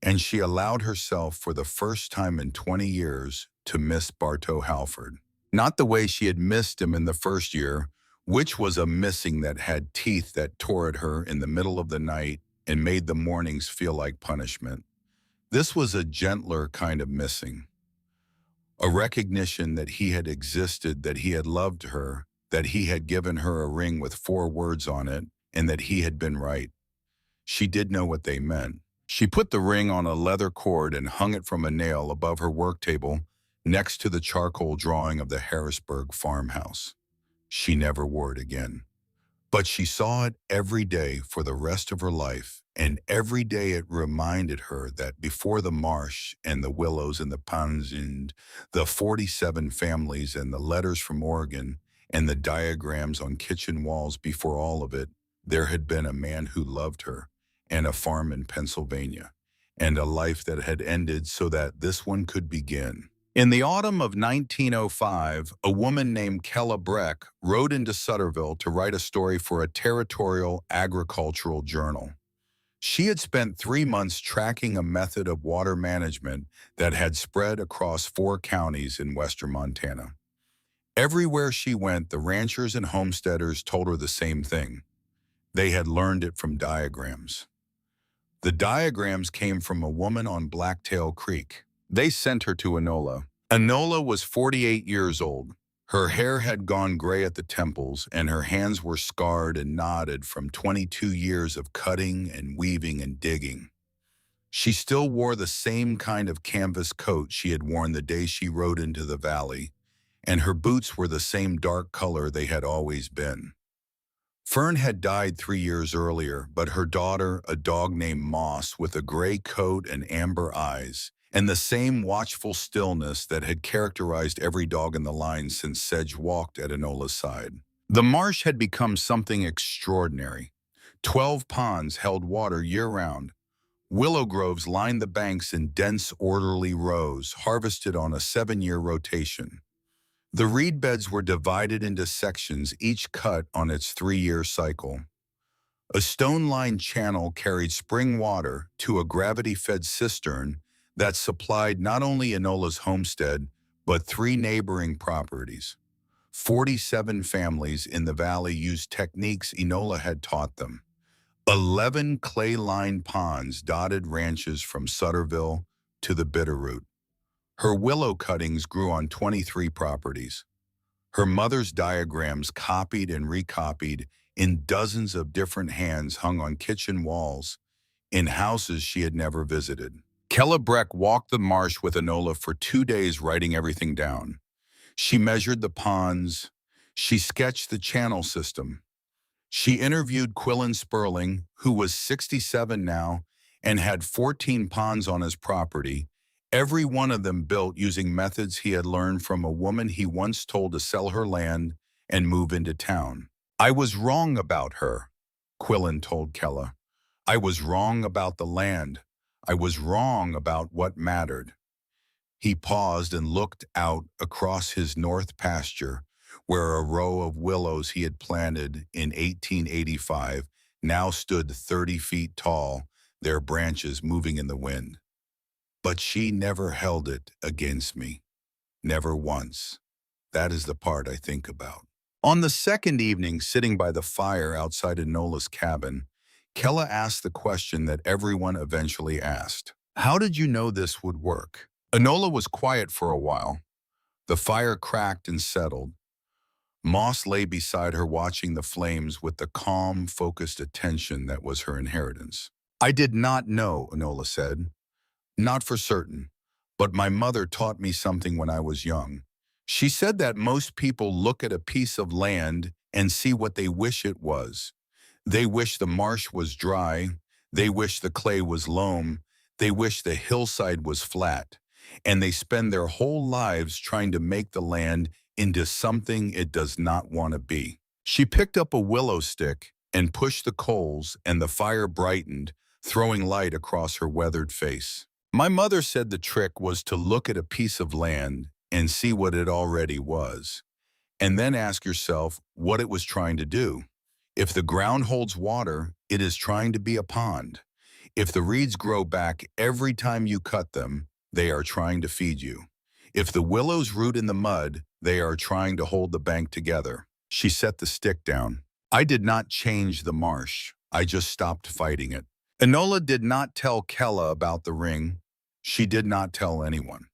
and she allowed herself for the first time in 20 years to miss Bartow Halford. Not the way she had missed him in the first year, which was a missing that had teeth that tore at her in the middle of the night and made the mornings feel like punishment. This was a gentler kind of missing. A recognition that he had existed, that he had loved her, that he had given her a ring with 4 words on it, and that he had been right. She did know what they meant. She put the ring on a leather cord and hung it from a nail above her work table next to the charcoal drawing of the Harrisburg farmhouse. She never wore it again. But she saw it every day for the rest of her life, and every day it reminded her that before the marsh and the willows and the ponds and the 47 families and the letters from Oregon and the diagrams on kitchen walls, before all of it, there had been a man who loved her and a farm in Pennsylvania and a life that had ended so that this one could begin. In the autumn of 1905, a woman named Kella Breck rode into Sutterville to write a story for a territorial agricultural journal. She had spent 3 months tracking a method of water management that had spread across 4 counties in western Montana. Everywhere she went, the ranchers and homesteaders told her the same thing. They had learned it from diagrams. The diagrams came from a woman on Blacktail Creek. They sent her to Enola. Enola was 48 years old. Her hair had gone gray at the temples, and her hands were scarred and knotted from 22 years of cutting and weaving and digging. She still wore the same kind of canvas coat she had worn the day she rode into the valley, and her boots were the same dark color they had always been. Fern had died 3 years earlier, but her daughter, a dog named Moss with a gray coat and amber eyes, and the same watchful stillness that had characterized every dog in the line since Sedge walked at Enola's side. The marsh had become something extraordinary. 12 ponds held water year-round. Willow groves lined the banks in dense, orderly rows, harvested on a 7-year rotation. The reed beds were divided into sections, each cut on its 3-year cycle. A stone-lined channel carried spring water to a gravity-fed cistern that supplied not only Enola's homestead, but 3 neighboring properties. 47 families in the valley used techniques Enola had taught them. 11 clay-lined ponds dotted ranches from Sutterville to the Bitterroot. Her willow cuttings grew on 23 properties. Her mother's diagrams, copied and recopied in dozens of different hands, hung on kitchen walls in houses she had never visited. Kella Breck walked the marsh with Enola for 2 days, writing everything down. She measured the ponds. She sketched the channel system. She interviewed Quillen Sperling, who was 67 now and had 14 ponds on his property, every one of them built using methods he had learned from a woman he once told to sell her land and move into town. "I was wrong about her," Quillen told Kella. "I was wrong about the land. I was wrong about what mattered." He paused and looked out across his north pasture, where a row of willows he had planted in 1885 now stood 30 feet tall, their branches moving in the wind. "But she never held it against me. Never once. That is the part I think about." On the second evening, sitting by the fire outside Enola's cabin, Kella asked the question that everyone eventually asked. "How did you know this would work?" Enola was quiet for a while. The fire cracked and settled. Moss lay beside her, watching the flames with the calm, focused attention that was her inheritance. "I did not know," Enola said. "Not for certain. But my mother taught me something when I was young. She said that most people look at a piece of land and see what they wish it was. They wish the marsh was dry. They wish the clay was loam. They wish the hillside was flat. And they spend their whole lives trying to make the land into something it does not want to be." She picked up a willow stick and pushed the coals, and the fire brightened, throwing light across her weathered face. "My mother said the trick was to look at a piece of land and see what it already was, and then ask yourself what it was trying to do. If the ground holds water, it is trying to be a pond. If the reeds grow back every time you cut them, they are trying to feed you. If the willows root in the mud, they are trying to hold the bank together." She set the stick down. "I did not change the marsh. I just stopped fighting it." Enola did not tell Kella about the ring. She did not tell anyone.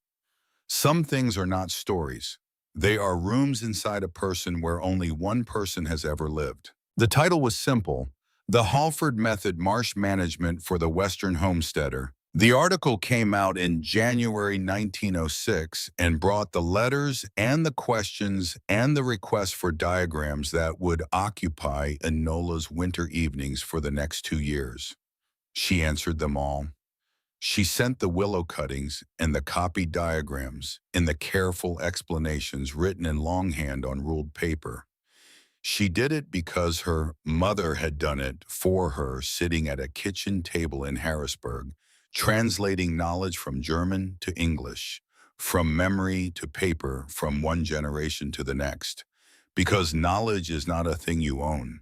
Some things are not stories. They are rooms inside a person where only one person has ever lived. The title was simple: The Halford Method, Marsh Management for the Western Homesteader. The article came out in January 1906 and brought the letters and the questions and the requests for diagrams that would occupy Enola's winter evenings for the next 2 years. She answered them all. She sent the willow cuttings and the copied diagrams and the careful explanations written in longhand on ruled paper. She did it because her mother had done it for her, sitting at a kitchen table in Harrisburg, translating knowledge from German to English, from memory to paper, from one generation to the next. Because knowledge is not a thing you own.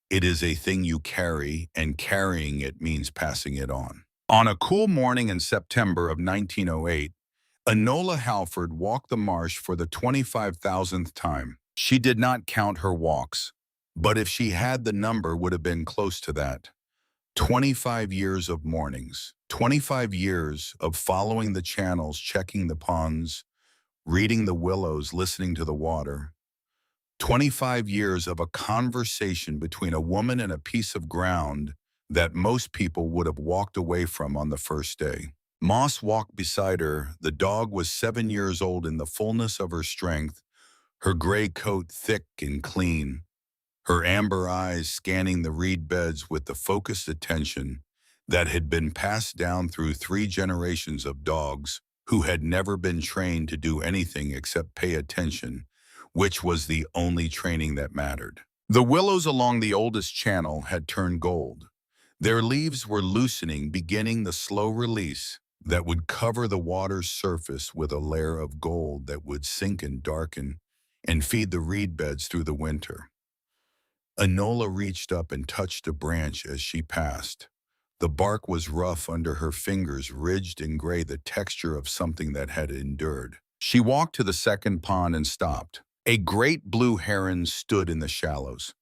It is a thing you carry, and carrying it means passing it on. On a cool morning in September of 1908, Enola Halford walked the marsh for the 25,000th time. She did not count her walks, but if she had, the number would have been close to that. 25 years of mornings, 25 years of following the channels, checking the ponds, reading the willows, listening to the water. 25 years of a conversation between a woman and a piece of ground that most people would have walked away from on the first day. Moss walked beside her. The dog was 7 years old in the fullness of her strength, her gray coat thick and clean, her amber eyes scanning the reed beds with the focused attention that had been passed down through 3 generations of dogs who had never been trained to do anything except pay attention, which was the only training that mattered. The willows along the oldest channel had turned gold. Their leaves were loosening, beginning the slow release that would cover the water's surface with a layer of gold that would sink and darken and feed the reed beds through the winter. Enola reached up and touched a branch as she passed. The bark was rough under her fingers, ridged and gray, the texture of something that had endured. She walked to the second pond and stopped. A great blue heron stood in the shallows.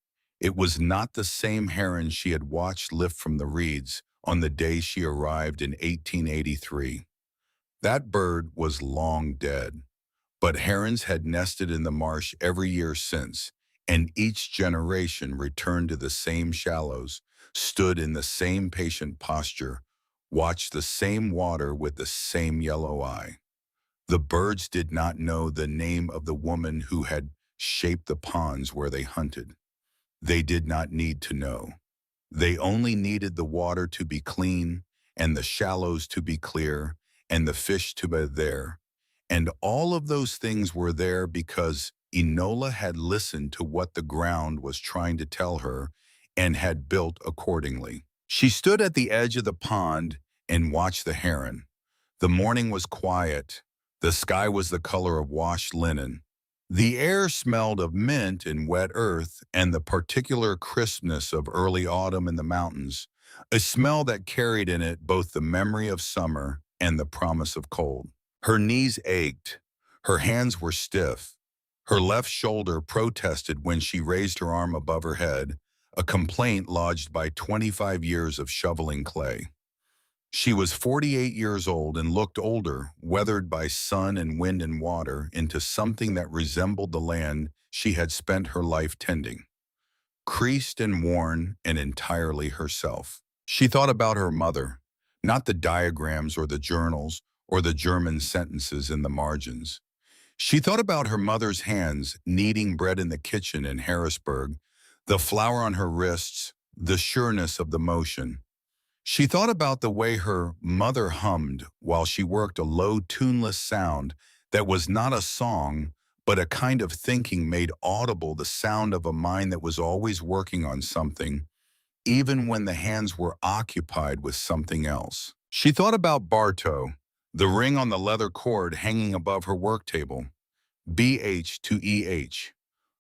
It was not the same heron she had watched lift from the reeds on the day she arrived in 1883. That bird was long dead, but herons had nested in the marsh every year since, and each generation returned to the same shallows, stood in the same patient posture, watched the same water with the same yellow eye. The birds did not know the name of the woman who had shaped the ponds where they hunted. They did not need to know. They only needed the water to be clean, and the shallows to be clear, and the fish to be there. And all of those things were there because Enola had listened to what the ground was trying to tell her and had built accordingly. She stood at the edge of the pond and watched the heron. The morning was quiet. The sky was the color of washed linen. The air smelled of mint and wet earth and the particular crispness of early autumn in the mountains, a smell that carried in it both the memory of summer and the promise of cold. Her knees ached. Her hands were stiff. Her left shoulder protested when she raised her arm above her head, a complaint lodged by 25 years of shoveling clay. She was 48 years old and looked older, weathered by sun and wind and water, into something that resembled the land she had spent her life tending, creased and worn and entirely herself. She thought about her mother, not the diagrams or the journals or the German sentences in the margins. She thought about her mother's hands kneading bread in the kitchen in Harrisburg, the flour on her wrists, the sureness of the motion. She thought about the way her mother hummed while she worked a low, tuneless sound that was not a song, but a kind of thinking made audible, the sound of a mind that was always working on something, even when the hands were occupied with something else. She thought about Bartow, the ring on the leather cord hanging above her work table. BH to EH.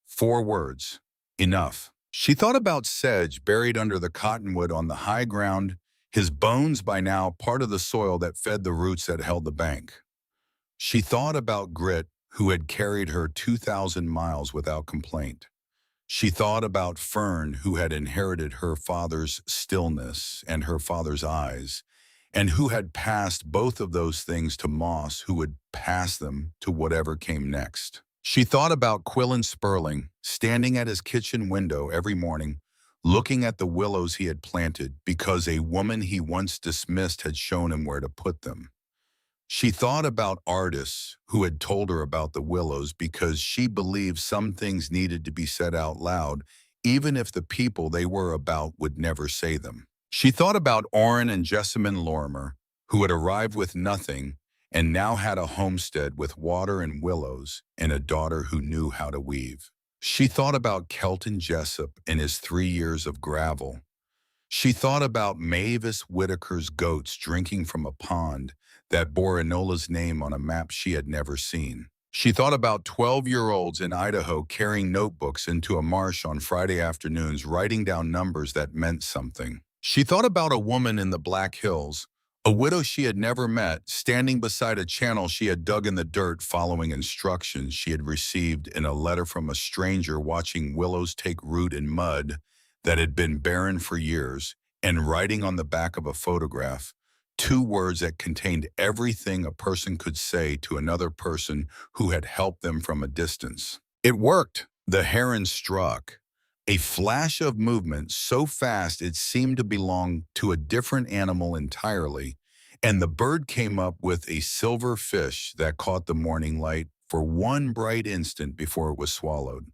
4 words. Enough. She thought about Sedge buried under the cottonwood on the high ground, his bones by now part of the soil that fed the roots that held the bank. She thought about Grit, who had carried her 2,000 miles without complaint. She thought about Fern, who had inherited her father's stillness and her father's eyes, and who had passed both of those things to Moss, who would pass them to whatever came next. She thought about Quillen Sperling, standing at his kitchen window every morning, looking at the willows he had planted because a woman he once dismissed had shown him where to put them. She thought about artists who had told her about the willows because she believed some things needed to be said out loud, even if the people they were about would never say them. She thought about Orrin and Jessamine Lorimer, who had arrived with nothing and now had a homestead with water and willows and a daughter who knew how to weave. She thought about Kelton Jessup and his 3 years of gravel. She thought about Mavis Whitaker's goats drinking from a pond that bore Enola's name on a map she had never seen. She thought about 12-year-olds in Idaho carrying notebooks into a marsh on Friday afternoons, writing down numbers that meant something. She thought about a woman in the Black Hills, a widow she had never met, standing beside a channel she had dug in the dirt following instructions she had received in a letter from a stranger, watching willows take root in mud that had been barren for years, and writing on the back of a photograph 2 words that contained everything a person could say to another person who had helped them from a distance. It worked. The heron struck. A flash of movement so fast it seemed to belong to a different animal entirely, and the bird came up with a silver fish that caught the morning light for one bright instant before it was swallowed.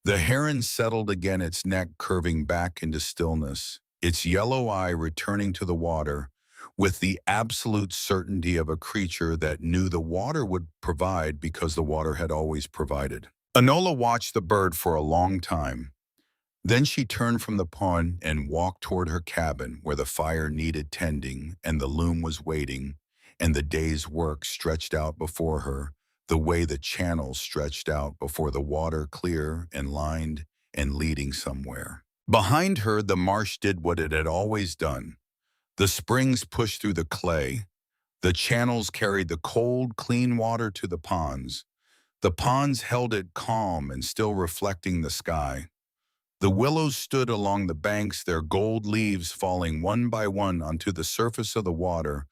The heron settled again, its neck curving back into stillness, its yellow eye returning to the water, with the absolute certainty of a creature that knew the water would provide because the water had always provided. Enola watched the bird for a long time. Then she turned from the pond and walked toward her cabin, where the fire needed tending and the loom was waiting, and the day's work stretched out before her, the way the channels stretched out before the water, clear and lined and leading somewhere. Behind her, the marsh did what it had always done. The springs pushed through the clay. The channels carried the cold, clean water to the ponds. The ponds held it calm and still reflecting the sky. The willows stood along the banks, their gold leaves falling one by one onto the surface of the water,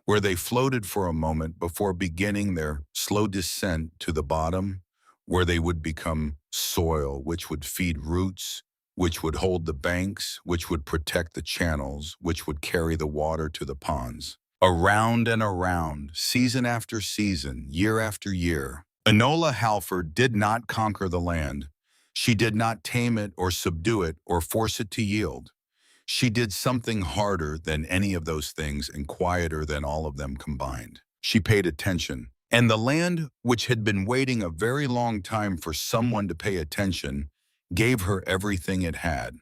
where they floated for a moment before beginning their slow descent to the bottom, where they would become soil, which would feed roots, which would hold the banks, which would protect the channels, which would carry the water to the ponds. Around and around, season after season, year after year, Enola Halford did not conquer the land. She did not tame it or subdue it or force it to yield. She did something harder than any of those things and quieter than all of them combined. She paid attention. And the land, which had been waiting a very long time for someone to pay attention, gave her everything it had.